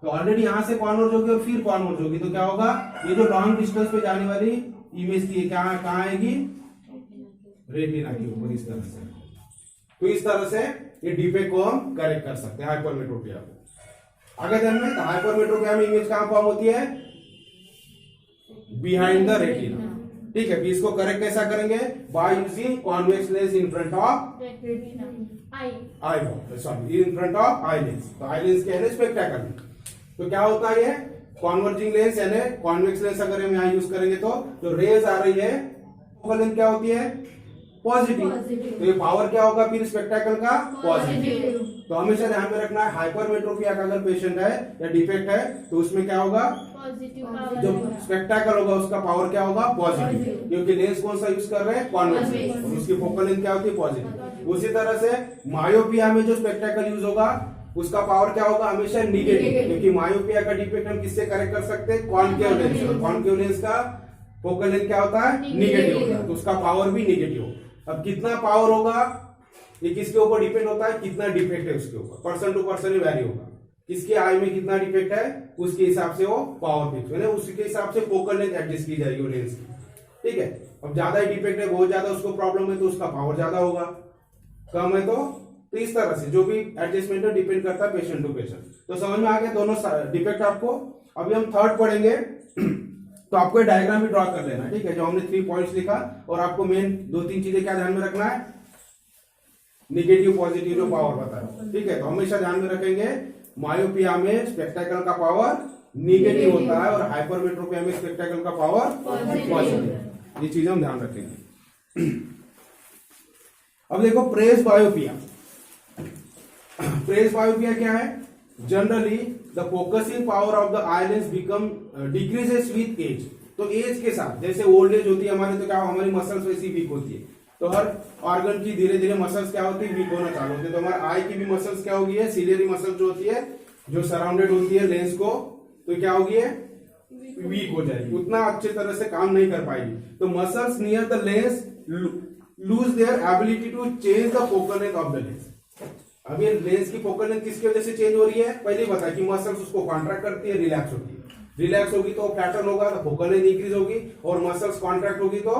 तो ऑलरेडी यहां से कॉन्वर्ज होगी और फिर कॉन्वर्ज होगी, तो क्या होगा, ये जो लॉन्ग डिस्टेंस पे जाने वाली इमेज थी क्या कहां आएगी, रेटिना के ऊपर, इस तरह से। तो इस तरह से ये डिफेक्ट को हम करेक्ट कर सकते हैं हाइपरमेट्रोपिया को। आगे ध्यान में, हाइपरमेट्रोपिया में इमेज कहां फॉर्म होती है, बिहाइंड द रेटिना। ठीक है, इसको करेक्ट कैसा करेंगे, by using convex lens in front of I, sorry in front of eye lens, तो आई लेंस के स्पेक्टेकल, तो क्या होता है, ये कॉन्वर्जिंग लेंस यानी कॉन्वेक्स लेंस अगर हम यहां यूज करेंगे तो जो रेज आ रही है फोकल लेंथ क्या होती है, पॉजिटिव। तो ये पावर क्या होगा फिर स्पेक्टेकल का? पॉजिटिव। तो हमेशा ध्यान में रखना है हाइपरमेट्रोपिया का अगर पेशेंट है या डिफेक्ट है तो उसमें क्या होगा? पॉजिटिव जो पावर स्पेक्टेकल होगा उसका पावर क्या होगा? पॉजिटिव, क्योंकि लेंस कौन सा यूज कर रहे हैं? कॉन्वेक्स, और उसकी फोकल लेंथ क्या होती है? पॉजिटिव। उसी तरह से मायोपिया में जो स्पेक्टेकल यूज होगा उसका पावर क्या होगा? हमेशा निगेटिव, क्योंकि मायोपिया का डिफेक्ट हम किससे करेक्ट कर सकते हैं? कॉनकेव लेंस, और कॉनकेव लेंस का फोकल लेंथ क्या होता है? निगेटिव होता है, तो उसका पावर भी निगेटिव। अब कितना पावर होगा ये किसके ऊपर डिपेंड होता है? कितना डिफेक्ट है उसके ऊपर, पर्सन टू पर्सन ही वैरी होगा। किसके आई में कितना डिफेक्ट है उसके हिसाब से वो पावर फिक्स है, उसके हिसाब से फोकल लेंथ एडजस्ट की जाएगी वो लेंस की, ठीक है। अब ज्यादा ही डिफेक्ट है, बहुत ज्यादा उसको प्रॉब्लम है तो उसका पावर ज्यादा होगा, कम है तो इस तरह से जो भी एडजस्टमेंट है डिपेंड करता है पेशेंट टू पेशेंट। तो समझ में आ गया दोनों डिफेक्ट आपको। अभी हम थर्ड पढ़ेंगे तो आपको ये डायग्राम भी ड्रॉ कर लेना, ठीक है, जो हमने 3 पॉइंट्स लिखा, और आपको मेन 2-3 चीजें क्या ध्यान में रखना है? निगेटिव पॉजिटिव जो पावर बताया, ठीक है। तो हमेशा ध्यान में रखेंगे मायोपिया में स्पेक्टेकल का पावर निगेटिव होता है और हाइपरमेट्रोपिया में स्पेक्टेकल का पावर पॉजिटिव। ये चीजें हम ध्यान रखेंगे। अब देखो प्रेस बायोपिया। प्रेस बायोपिया क्या है? Generally the focusing power of the eye lens become decreases with age. तो एज के साथ, जैसे ओल्ड एज होती है हमारी तो क्या हमारी मसल्स वैसी वीक होती है, तो हर ऑर्गन की धीरे धीरे मसल्स क्या होती है? वीक होना चालू होती है। तो हमारे आई की भी मसल्स क्या होगी? सिलियरी मसल जो होती है, जो सराउंडेड होती है लेंस को, तो क्या होगी? वीक हो जाएगी, उतना अच्छे तरह से काम नहीं कर पाएगी। तो muscles near the lens lose their ability to change the focal length of the lens. अब ये लेंस की फोकल लेंथ किसकी वजह से चेंज हो रही है? पहले बताया कि मसल्स उसको कॉन्ट्रैक्ट करती है, रिलैक्स होती है। रिलैक्स होगी तो पैटर्न होगा तो फोकल लेंथ इंक्रीज होगी, और मसल्स कॉन्ट्रैक्ट होगी तो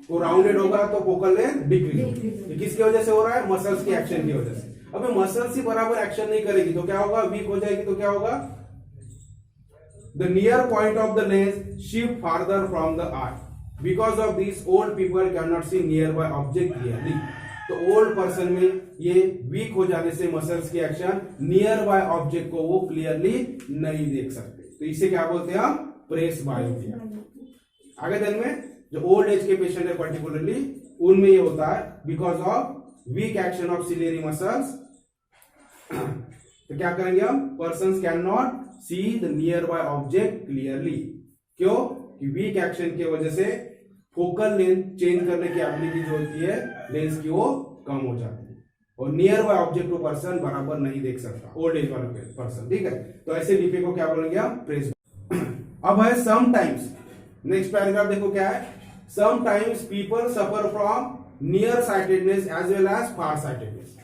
वो राउंडेड होगा तो फोकल लेंथ डिक्रीज होगी। ये किसकी वजह से हो रहा है? मसल्स की एक्शन की वजह से। अब मसल्स ही बराबर एक्शन नहीं करेगी तो क्या होगा? वीक हो जाएगी तो क्या होगा? The near point of the lens shift farther from the eye, because of this old people can not see nearby object clearly. तो ओल्ड पर्सन में ये वीक हो जाने से मसल्स की एक्शन नियर बाय ऑब्जेक्ट को वो clearly नहीं देख सकते, तो इसे क्या बोलते हैं हम? Presbyopia. आगे दिन में जो ओल्ड एज के पेशेंट है पर्टिकुलरली उनमें ये होता है because of weak action of ciliary muscles. तो क्या करेंगे हम? Person can not see the nearby object clearly. क्यों? कि वीक एक्शन की वजह से फोकल लेंथ चेंज करने की एबिलिटी जो होती है लेंस की वो कम हो जाती है, और नियर बाय ऑब्जेक्ट को पर्सन बराबर नहीं देख सकता ओल्ड एज वाला पर्सन, ठीक है। तो ऐसे डिफेक्ट को क्या बोलेंगे हम? प्रेस। अब है समटाइम्स, नेक्स्ट पैराग्राफ देखो क्या है? Sometimes people suffer from near sightedness as well as far sightedness.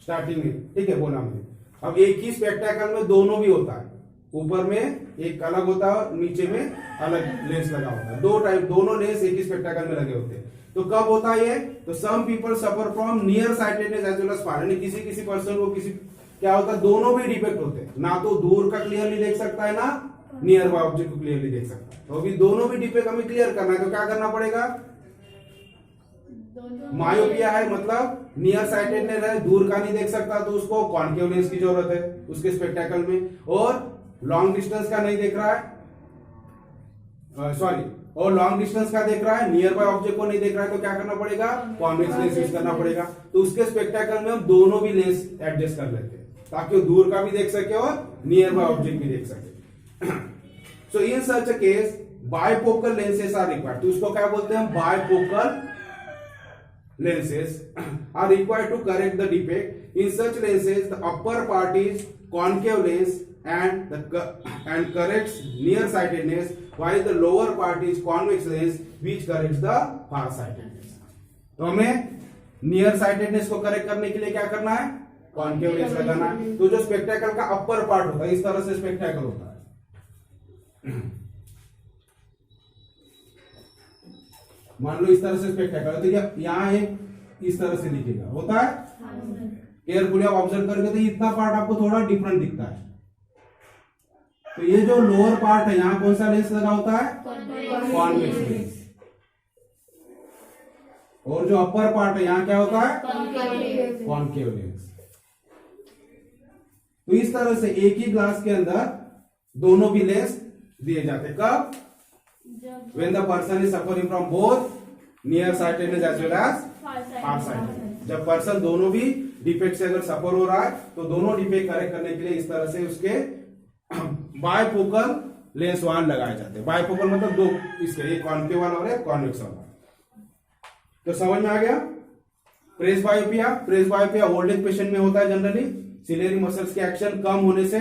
Starting में, ठीक है, बोला हमने। अब एक ही स्पेक्टेकल में दोनों भी होता है, ऊपर में एक अलग होता है और नीचे में अलग लेंस लगा होता है। दो टाइप, दोनों लेंस एक ही स्पेक्टेकल में लगे होते हैं। तो कब होता है ये? तो some people suffer from near sightedness as well as far, यानी किसी किसी पर्सन को किसी क्या होता है? दोनों भी डिफेक्ट होते हैं, ना तो दूर का क्लियरली देख सकता है ना नियर बाय ऑब्जेक्ट को क्लियरली देख सकता है। तो अभी दोनों भी डिफेक्ट हमें क्लियर करना है, तो क्या करना पड़ेगा? मायोपिया है मतलब नियर साइटेडनेस है, दूर का नहीं देख सकता, तो उसको कॉनकेव लेंस की जरूरत है उसके स्पेक्टेकल में। और लॉन्ग डिस्टेंस का नहीं देख रहा है, सॉरी, और लॉन्ग डिस्टेंस का देख रहा है, नियर बाय ऑब्जेक्ट को नहीं देख रहा है, तो क्या करना पड़ेगा? कॉन्वेक्स लेंस यूज करना पड़ेगा। तो उसके स्पेक्टेकल में हम दोनों भी लेंस एडजस्ट कर लेते हैं ताकि वो दूर का भी देख सके और नियर बाय ऑब्जेक्ट भी देख सके। So in such a case bifocal lenses are required. तो उसको क्या बोलते हैं? Bifocal lenses are required to correct the defect. In such lenses, the upper part is concave lens and corrects nearsightedness, while the lower part is convex lens which corrects the farsightedness. तो हमें near sightedness को correct करने के लिए क्या करना है? Concave lens लगाना है। तो जो स्पेक्टेकल का अपर पार्ट होता है, इस तरह से स्पेक्टेकल होता है, मान लो इस तरह से स्पेक्टेकल है, तो यहाँ एक इस तरह से दिखेगा, होता है। केयरफुली आप ऑब्जर्व करेंगे तो इतना पार्ट आपको थोड़ा डिफरेंट दिखता है। तो ये जो लोअर पार्ट है यहाँ कौन सा लेंस लगा होता है? Convex lens. और जो अपर पार्ट है यहाँ क्या होता है? Concave lens. तो इस तरह से एक ही ग्लास के अंदर दोनों भी लेंस दिए जाते हैं। कब? When the person is suffering from both near sightedness as well as far sighted. जब पर्सन दोनों भी डिफेक्ट से अगर सफर हो रहा है तो दोनों डिफेक्ट करेक्ट करने के लिए इस तरह से उसके बायफोकल लेंस वाहन लगाए जाते हैं। बायफोकल मतलब दो इसके, एक कॉन्केव वाला और एक कॉन्वेक्स वाला। तो समझ में आ गया। प्रेस बायोपिया ओल्ड एज पेशेंट में होता है जनरली। सिलेरी मसल्स के एक्शन कम होने से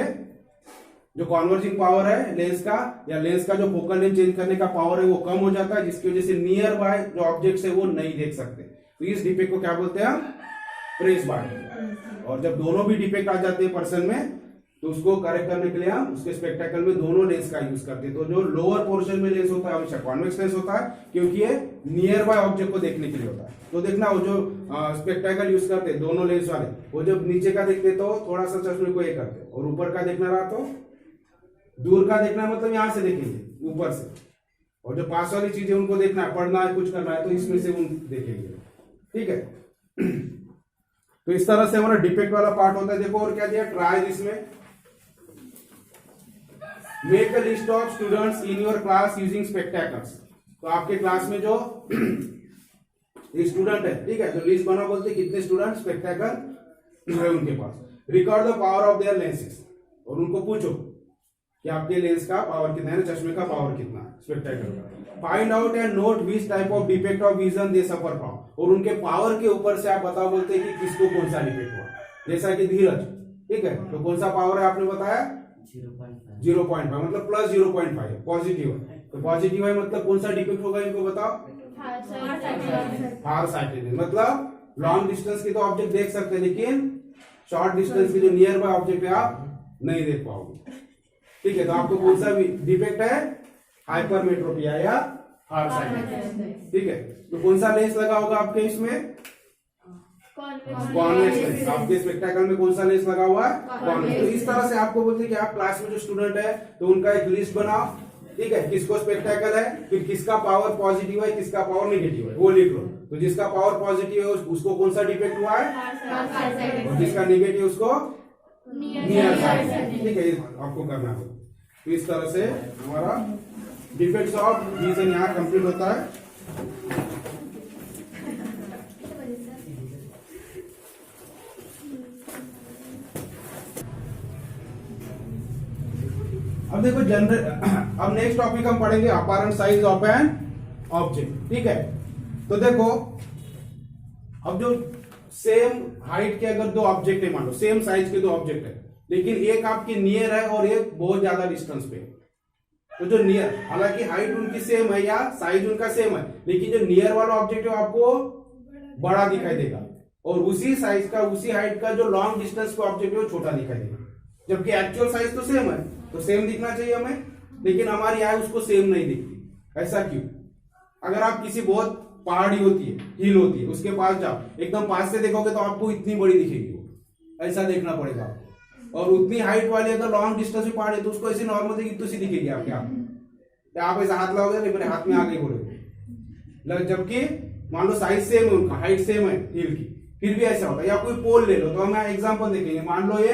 जो कॉन्वर्जिंग पावर है लेंस का या लेंस का जो फोकल लेंथ चेंज करने का पावर है वो कम हो जाता है, जिसकी वजह से नियर बाय जो ऑब्जेक्ट्स है वो नहीं देख सकते। तो इस डिफेक्ट को क्या बोलते हैं हम? प्रेस बायोपिया। और जब दोनों भी डिफेक्ट आ जाते हैं पर्सन में तो उसको करेक्ट करने के लिए हम उसके स्पेक्टेकल में दोनों लेंस का यूज करते हैं। तो जो लोअर पोर्शन में लेंस होता है हमेशा कॉन्वेक्स लेंस होता है, क्योंकि ये नियर बाय ऑब्जेक्ट को देखने के लिए होता है। तो देखना वो जो स्पेक्टेकल यूज करते हैं दोनों लेंस वाले, वो जब नीचे का देखते तो थोड़ा सा चश्मे को ये करते, और ऊपर का देखना रहा तो दूर का देखना, मतलब यहां से देखेंगे ऊपर से, और जो पास वाली चीजें उनको देखना है, पढ़ना है, कुछ करना है तो इसमें से उन देखेंगे। ठीक है। तो इस तरह से हमारा डिफेक्ट वाला पार्ट होता है। देखो और क्या दिया, ट्राई इसमें make a list of students in your class using spectacles. तो आपके क्लास में जो स्टूडेंट है, ठीक है, जो लिस्ट बना बोलते कितने स्टूडेंट स्पेक्टेकल है उनके पास। Record the power of their lenses, और उनको पूछो कि आपके लेंस का पावर कितना है, चश्मे का पावर कितना है स्पेक्टेकल का। Find out and note which type of defect of vision they suffer from, और उनके पावर के ऊपर से आप बताओ बोलते हैं कि किसको कौन सा डिफेक्ट हुआ। जैसा कि धीरज, ठीक है, तो कौन सा पावर है आपने बताया 0.5, मतलब प्लस 0.5 पॉजिटिव है। तो पॉजिटिव है मतलब कौन सा डिफेक्ट होगा इनको बताओ, फार साइटेड, मतलब लॉन्ग डिस्टेंस के तो ऑब्जेक्ट देख सकते हैं लेकिन शॉर्ट डिस्टेंस के जो नियर बाय ऑब्जेक्ट है आप नहीं देख पाओगे। ठीक है, तो आपको कौन सा डिफेक्ट है, हाइपरमेट्रोपिया या फार साइटेड। ठीक है, तो कौन सा लेंस लगा होगा आपके इसमें, कॉन्वेक्स लेंस। आपके स्पेक्टेकल में कौन सा लेंस लगा हुआ है, कॉन्वेक्स। तो इस तरह से आपको बोलते हैं कि आप क्लास में जो स्टूडेंट है तो उनका एक लिस्ट बनाओ, ठीक है, किसको स्पेक्टेकल है, फिर किसका पावर पॉजिटिव है, किसका पावर नेगेटिव है वो लिख लो। तो जिसका पावर पॉजिटिव है उसको कौन सा डिफेक्ट हुआ है, और जिसका नेगेटिव उसको नियर साइड। ठीक है, आपको करना है। तो इस तरह से हमारा डिफेक्ट्स ऑफ विजन यहाँ कंप्लीट होता है। अब देखो जनरल, अब नेक्स्ट टॉपिक हम पढ़ेंगे apparent size of an object. ठीक है, तो देखो अब जो सेम हाइट के अगर दो ऑब्जेक्ट है, मान लो सेम साइज के दो ऑब्जेक्ट है, लेकिन एक आपकी नियर है और एक बहुत ज्यादा डिस्टेंस पे। तो जो नियर, हालांकि हाइट उनकी सेम है या साइज उनका सेम है, लेकिन जो नियर वाला ऑब्जेक्ट है आपको बड़ा दिखाई देगा, और उसी साइज का उसी हाइट का जो लॉन्ग डिस्टेंस का ऑब्जेक्ट है वो छोटा दिखाई देगा। जबकि एक्चुअल साइज तो सेम है, तो सेम दिखना चाहिए हमें, लेकिन हमारी आई उसको सेम नहीं दिखती। ऐसा क्यों? अगर आप किसी बहुत पहाड़ी होती है, हिल होती है, उसके पास जाओ, एकदम पास से देखोगे तो आपको इतनी बड़ी दिखेगी वो, ऐसा देखना पड़ेगा आपको। और उतनी हाइट वाली अगर लॉन्ग डिस्टेंस में पहाड़ी तो उसको ऐसे नॉर्मल दिखेगी, तो सी दिखेगी आपके हाथ में। आप ऐसा हाथ लाओगे तो मेरे हाथ में आ गई बोलोगे, जबकि मान लो साइज सेम है उनका, हाइट सेम है हिल की, फिर भी ऐसा होता है। या कोई पोल ले लो, तो हम एग्जाम्पल देखेंगे। मान लो ये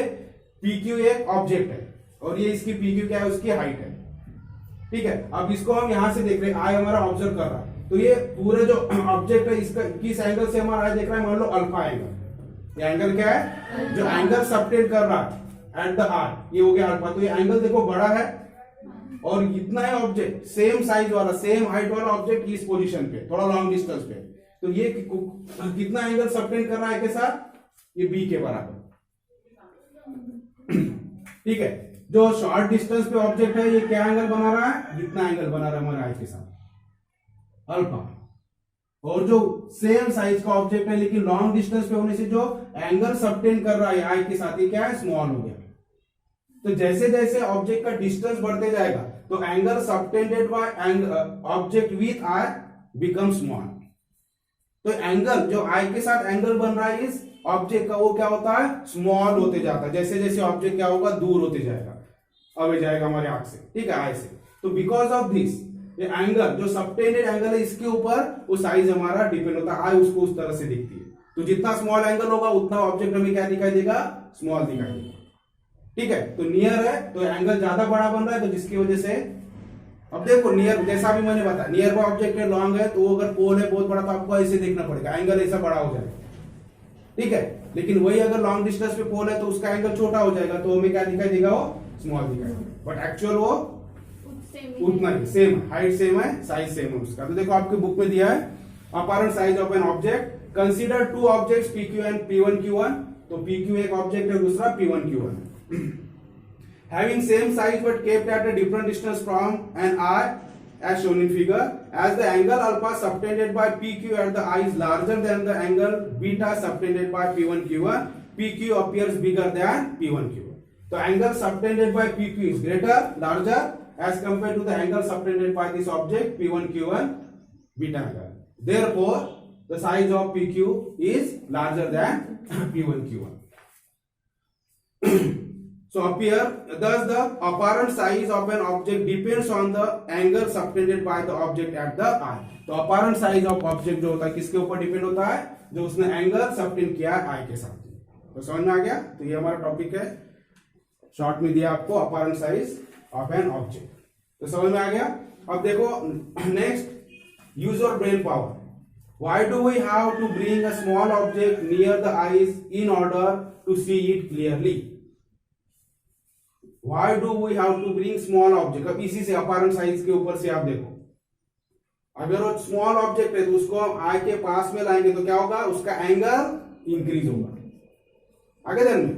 PQ एक ऑब्जेक्ट है और ये इसकी PQ क्या है, उसकी हाइट है। ठीक है, अब इसको हम यहां से देख रहे हैं, आई हमारा ऑब्जर्व कर रहा है, तो ये पूरे जो ऑब्जेक्ट है इसका किस एंगल से हमारा आई देख रहा है, मान लो अल्फा एंगल। ये एंगल क्या है, जो एंगल सबटेंड कर रहा है एट द आर, ये हो गया अल्फा। तो ये एंगल देखो बड़ा है, और इतना है ऑब्जेक्ट सेम साइज वाला, सेम हाइट वाला ऑब्जेक्ट इस पोजीशन पे, थोड़ा लॉन्ग डिस्टेंस पे, तो ये कितना एंगल सबटेंड कर रहा है के साथ, ये बी के बराबर। ठीक है, जो शॉर्ट डिस्टेंस पे ऑब्जेक्ट है ये क्या एंगल बना रहा है, इतना एंगल बना रहा है हमारे आई के साथ, अल्फा। और जो सेम साइज का ऑब्जेक्ट है लेकिन लॉन्ग डिस्टेंस पे होने से जो एंगल सबटेंड कर रहा है आई के साथ, ये क्या है, स्मॉल हो गया। तो जैसे जैसे ऑब्जेक्ट का डिस्टेंस बढ़ते जाएगा तो angle subtended by object with I become small. तो एंगल जो आई के साथ एंगल बन रहा है इस ऑब्जेक्ट का, वो क्या होता है, स्मॉल होते जाता है। जैसे जैसे ऑब्जेक्ट क्या होगा, दूर होते जाएगा, अवे जाएगा हमारे आंख से, ठीक है, आई से। तो बिकॉज ऑफ दिस ये एंगल जो सबटेंडेड एंगल है इसके ऊपर वो साइज हमारा डिपेंड होता है, आई उसको उस तरह से दिखती है। तो जितना स्मॉल एंगल होगा उतना ऑब्जेक्ट हमें क्या दिखाई देगा, स्मॉल दिखाई देगा। ठीक है, तो नियर है तो एंगल ज्यादा बड़ा बन रहा है, तो जिसकी वजह से अब देखो नियर, जैसा भी मैंने बताया नियर बाय ऑब्जेक्ट है लॉन्ग है, तो अगर पोल है बहुत बड़ा तो आपको ऐसे देखना पड़ेगा, एंगल ऐसा बड़ा हो जाएगा, ठीक है। लेकिन वही अगर लॉन्ग डिस्टेंस पे पोल है तो उसका एंगल छोटा हो जाएगा, तो हमें क्या दिखाई देगा, वो स्मॉल दिखाई देगा, बट एक्चुअल वो उतना ही सेम, हाइट सेम है, साइज सेम है उसका। तो देखो आपके बुक में दिया है apparent size of an object, consider two objects PQ and P1Q1, तो PQ एक ऑब्जेक्ट है, दूसरा P1Q1 है, having same size but kept at a different distance from an eye as shown in figure, as the angle alpha subtended by PQ at the eye is larger than the angle beta subtended by P1Q1, PQ appears bigger than P1Q1. So angle subtended by PQ is greater, larger as compared to the angle subtended by this object P1Q1 beta angle. Therefore, the size of PQ is larger than P1Q1. So appear, thus the apparent size of an object depends on the angle subtended by the object at the eye. तो apparent size of object जो होता है किसके ऊपर depend होता है, जो उसने एंगल सबटेंड किया है आई के साथ। तो समझ में आ गया, तो ये हमारा टॉपिक है, शॉर्ट में दिया आपको apparent size of an object, तो समझ में आ गया। अब देखो next, use your brain power. Why do we have to bring a small object near the eyes in order to see it clearly? Why do we have to bring small object? अब इसी से apparent size के ऊपर से आप देखो, अगर वो स्मॉल ऑब्जेक्ट है तो उसको हम आई के पास में लाएंगे तो क्या होगा, उसका एंगल इंक्रीज होगा। आगे ध्यान में,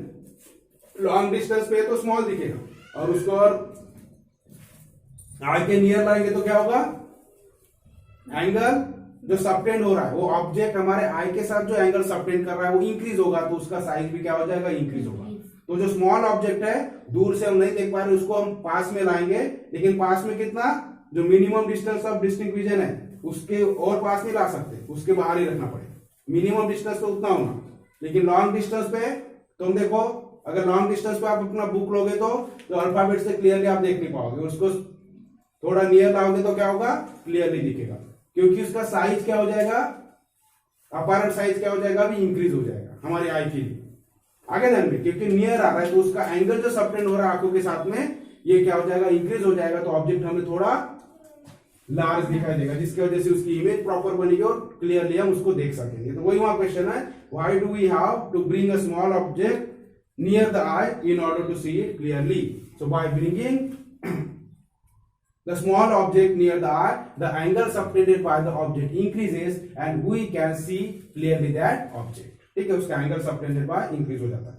लॉन्ग डिस्टेंस पे तो स्मॉल दिखेगा, और उसको और आई के नियर लाएंगे तो क्या होगा, एंगल जो सबटेंड हो रहा है, वो ऑब्जेक्ट हमारे आई के साथ जो एंगल सबटेंड कर रहा है वो इंक्रीज होगा, तो उसका साइज भी क्या हो जाएगा, इंक्रीज होगा। तो जो स्मॉल ऑब्जेक्ट है दूर से हम नहीं देख पा रहे, उसको हम पास में लाएंगे, लेकिन पास में कितना, जो minimum distance of distinct vision है उसके और पास नहीं ला सकते, उसके बाहर ही रखना पड़ेगा। मिनिमम डिस्टेंस तो उतना होना, लेकिन लॉन्ग डिस्टेंस पे तुम देखो, अगर लॉन्ग डिस्टेंस पे आप अपना बुक लोगे तो अल्फाबेट से क्लियरली आप देख नहीं पाओगे, उसको थोड़ा नियर लाओगे तो क्या होगा, क्लियरली दिखेगा, क्योंकि उसका साइज क्या हो जाएगा, अपैरेंट साइज क्या हो जाएगा, भी इंक्रीज हो जाएगा हमारी आई के लिए। आगे ध्यान में, क्योंकि नियर आ रहा है तो उसका एंगल जो सबटेंड हो रहा है आंखों के साथ में, ये क्या हो जाएगा, इंक्रीज हो जाएगा, तो ऑब्जेक्ट हमें थोड़ा लार्ज दिखाई देगा, जिसकी वजह से उसकी इमेज प्रॉपर बनेगी और क्लियरली हम उसको देख सकेंगे। तो वही वहां क्वेश्चन है, why do we have to bring a small object near the eye in order to see it clearly. So by bringing the small object near the eye, the angle subtended by the object increases and we can see clearly that object. ठीक है, उसका angle subtended by increase हो जाता है।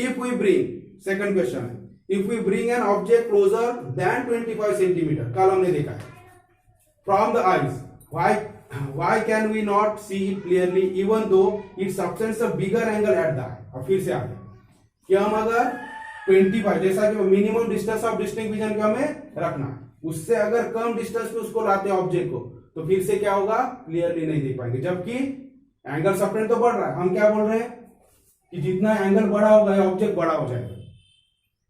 If we bring, second question है, if we bring an object closer than 25 centimetre, कल हमने देखा है, from the eyes, why can we not see it clearly even though it subtends a bigger angle at the eye? अब फिर से आगे कि हम अगर 25, जैसा कि minimum distance of distinct vision को हमें रखना है, उससे अगर कम डिस्टेंस पे उसको लाते ऑब्जेक्ट को, तो फिर से क्या होगा, क्लियरली नहीं देख पाएंगे, जबकि एंगल सबटेंड तो बढ़ रहा है। हम क्या बोल रहे हैं कि जितना एंगल बड़ा होगा ऑब्जेक्ट बड़ा हो जाएगा,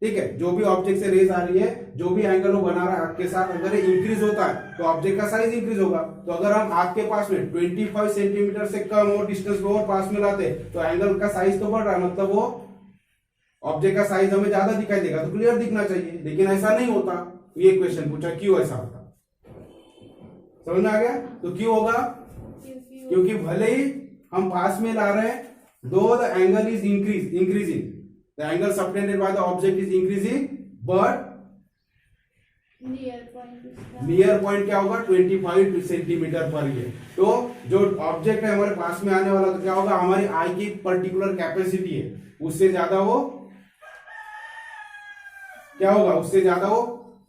ठीक है। जो भी ऑब्जेक्ट से रेज आ रही है, जो भी एंगल वो बना रहा है आंख के साथ, अगर इंक्रीज होता है तो ऑब्जेक्ट का साइज इंक्रीज होगा। तो अगर हम आंख के पास में 25 सेंटीमीटर से कम और डिस्टेंस पे और पास में लाते तो एंगल का साइज तो बढ़ रहा है, मतलब वो ऑब्जेक्ट का साइज हमें ज्यादा दिखाई देगा, तो क्लियर दिखना चाहिए, लेकिन ऐसा नहीं होता। ये क्वेश्चन पूछा क्यों ऐसा होता, समझ में आ गया। तो क्यों होगा, क्योंकि भले ही हम पास में ला रहे हैं, दो the angle is increasing, the angle subtended by the object is increasing, but near point क्या होगा, 25 सेंटीमीटर पर ये। तो जो ऑब्जेक्ट है हमारे पास में आने वाला, तो क्या होगा, हमारी आई की पर्टिकुलर कैपेसिटी है, उससे ज्यादा वो क्या होगा, उससे ज्यादा वो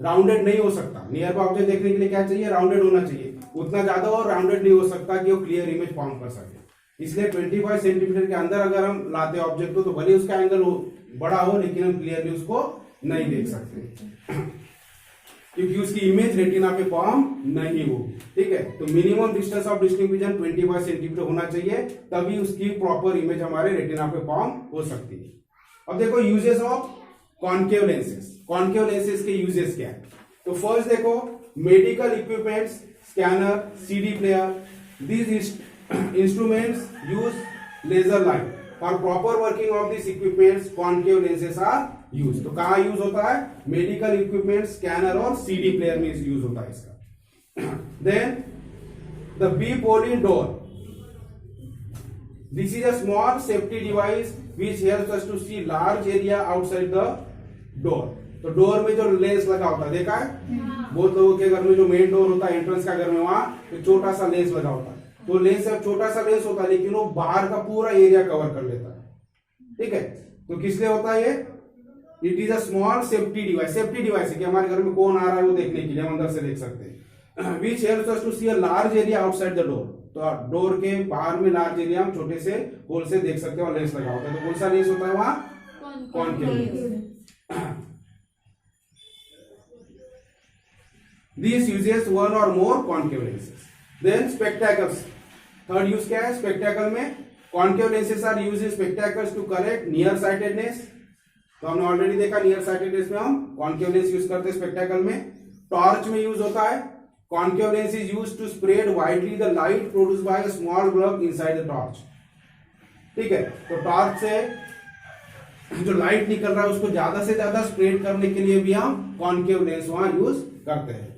राउंडेड नहीं हो सकता। नियर बाय ऑब्जेक्ट देखने के लिए क्या चाहिए, राउंडेड होना चाहिए, उतना ज्यादा वो राउंडेड नहीं हो सकता कि वो क्लियर इमेज फॉर्म कर सके। इसलिए 25 सेंटीमीटर के अंदर अगर हम लाते ऑब्जेक्ट को, तो भले उसका एंगल बड़ा हो, लेकिन हम क्लियरली उसको नहीं देख सकते, क्योंकि उसकी इमेज रेटिना पे फॉर्म नहीं होगी, ठीक है। तो minimum distance of distinct vision 25 centimetre होना चाहिए, तभी उसकी प्रॉपर इमेज हमारे रेटिना पे फॉर्म हो सकती है। अब देखो uses of concave lenses, concave lenses के यूजेस क्या है। तो फर्स्ट देखो, medical equipments, scanner, CD player, these instruments use laser light for proper working of this equipments concave lenses are use. तो कहाँ यूज होता है? मेडिकल इक्विपमेंट, स्कैनर और सीडी प्लेयर में यूज होता है इसका। Then the bipolar door, this is a small safety device which helps us to see large area outside the door। तो डोर में जो लेंस लगा होता है, देखा है बहुत लोगों के घर में जो मेन डोर होता है एंट्रेंस का घर में, वहां एक छोटा सा लेंस लगा होता है। तो लेंस अब छोटा सा लेंस होता है लेकिन वो बाहर का पूरा एरिया कवर कर लेता है। ठीक है, तो किस लिए होता है ये? It is a small safety device. Safety device है कि हमारे घर में कौन आ रहा है वो देखने के लिए हम अंदर से देख सकते हैं। Which helps us to see a large area outside the door. तो डोर के बाहर में लार्ज एरिया हम छोटे से होल से देख सकते हैं और लेंस लगा होता है। तो कौन सा लेंस होता है वहां? Concave lens. This uses one or more concave lenses. Then spectacles. Third use क्या है? spectacle में concave lenses are used in spectacles to correct near sightedness। तो हमने ऑलरेडी देखा नियर साइटेडनेस में हम concave lens यूज करते हैं spectacle में। टॉर्च में यूज होता है। concave lens is used to spread widely the light produced by a small bulb inside the torch। ठीक है, तो टॉर्च से जो लाइट निकल रहा है उसको ज्यादा से ज्यादा स्प्रेड करने के लिए भी हम कॉनकेव लेंस वहां यूज करते हैं।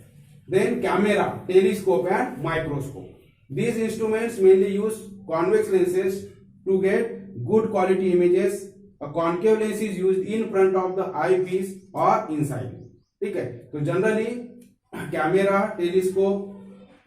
Then camera, telescope and microscope, these instruments mainly use convex lenses to get good quality images। a concave lens is used in front of the eyepiece or inside। ठीक है, तो generally camera, telescope,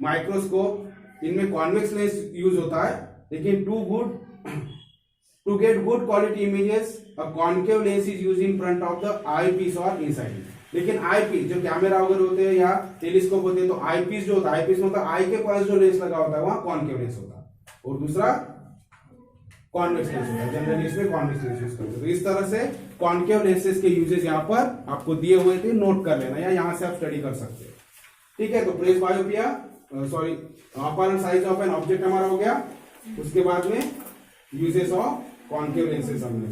microscope इनमें convex lens use होता है, लेकिन to get good quality images a concave lens is use in front of the eyepiece और inside. लेकिन आई piece जो कैमरा वगैरह होते हैं या टेलीस्कोप होते हैं, तो आई पीस जो होता है, आई पीस मतलब आई के पास जो लेंस लगा होता है वहां कॉनकेव लेंस होता है और दूसरा कॉन्वेक्स लेंस होता है। जनरली इसमें कॉन्वेक्स लेंस यूज करते हैं। तो इस तरह से कॉनकेव लेंसेज के यूजेस यहाँ पर आपको दिए हुए थे, नोट कर लेना या यहाँ से आप स्टडी कर सकते हैं। ठीक है, तो presbyopia sorry apparent size of an object हमारा हो गया। उसके बाद में यूजेस ऑफ कॉनकेव लेंसेज हमने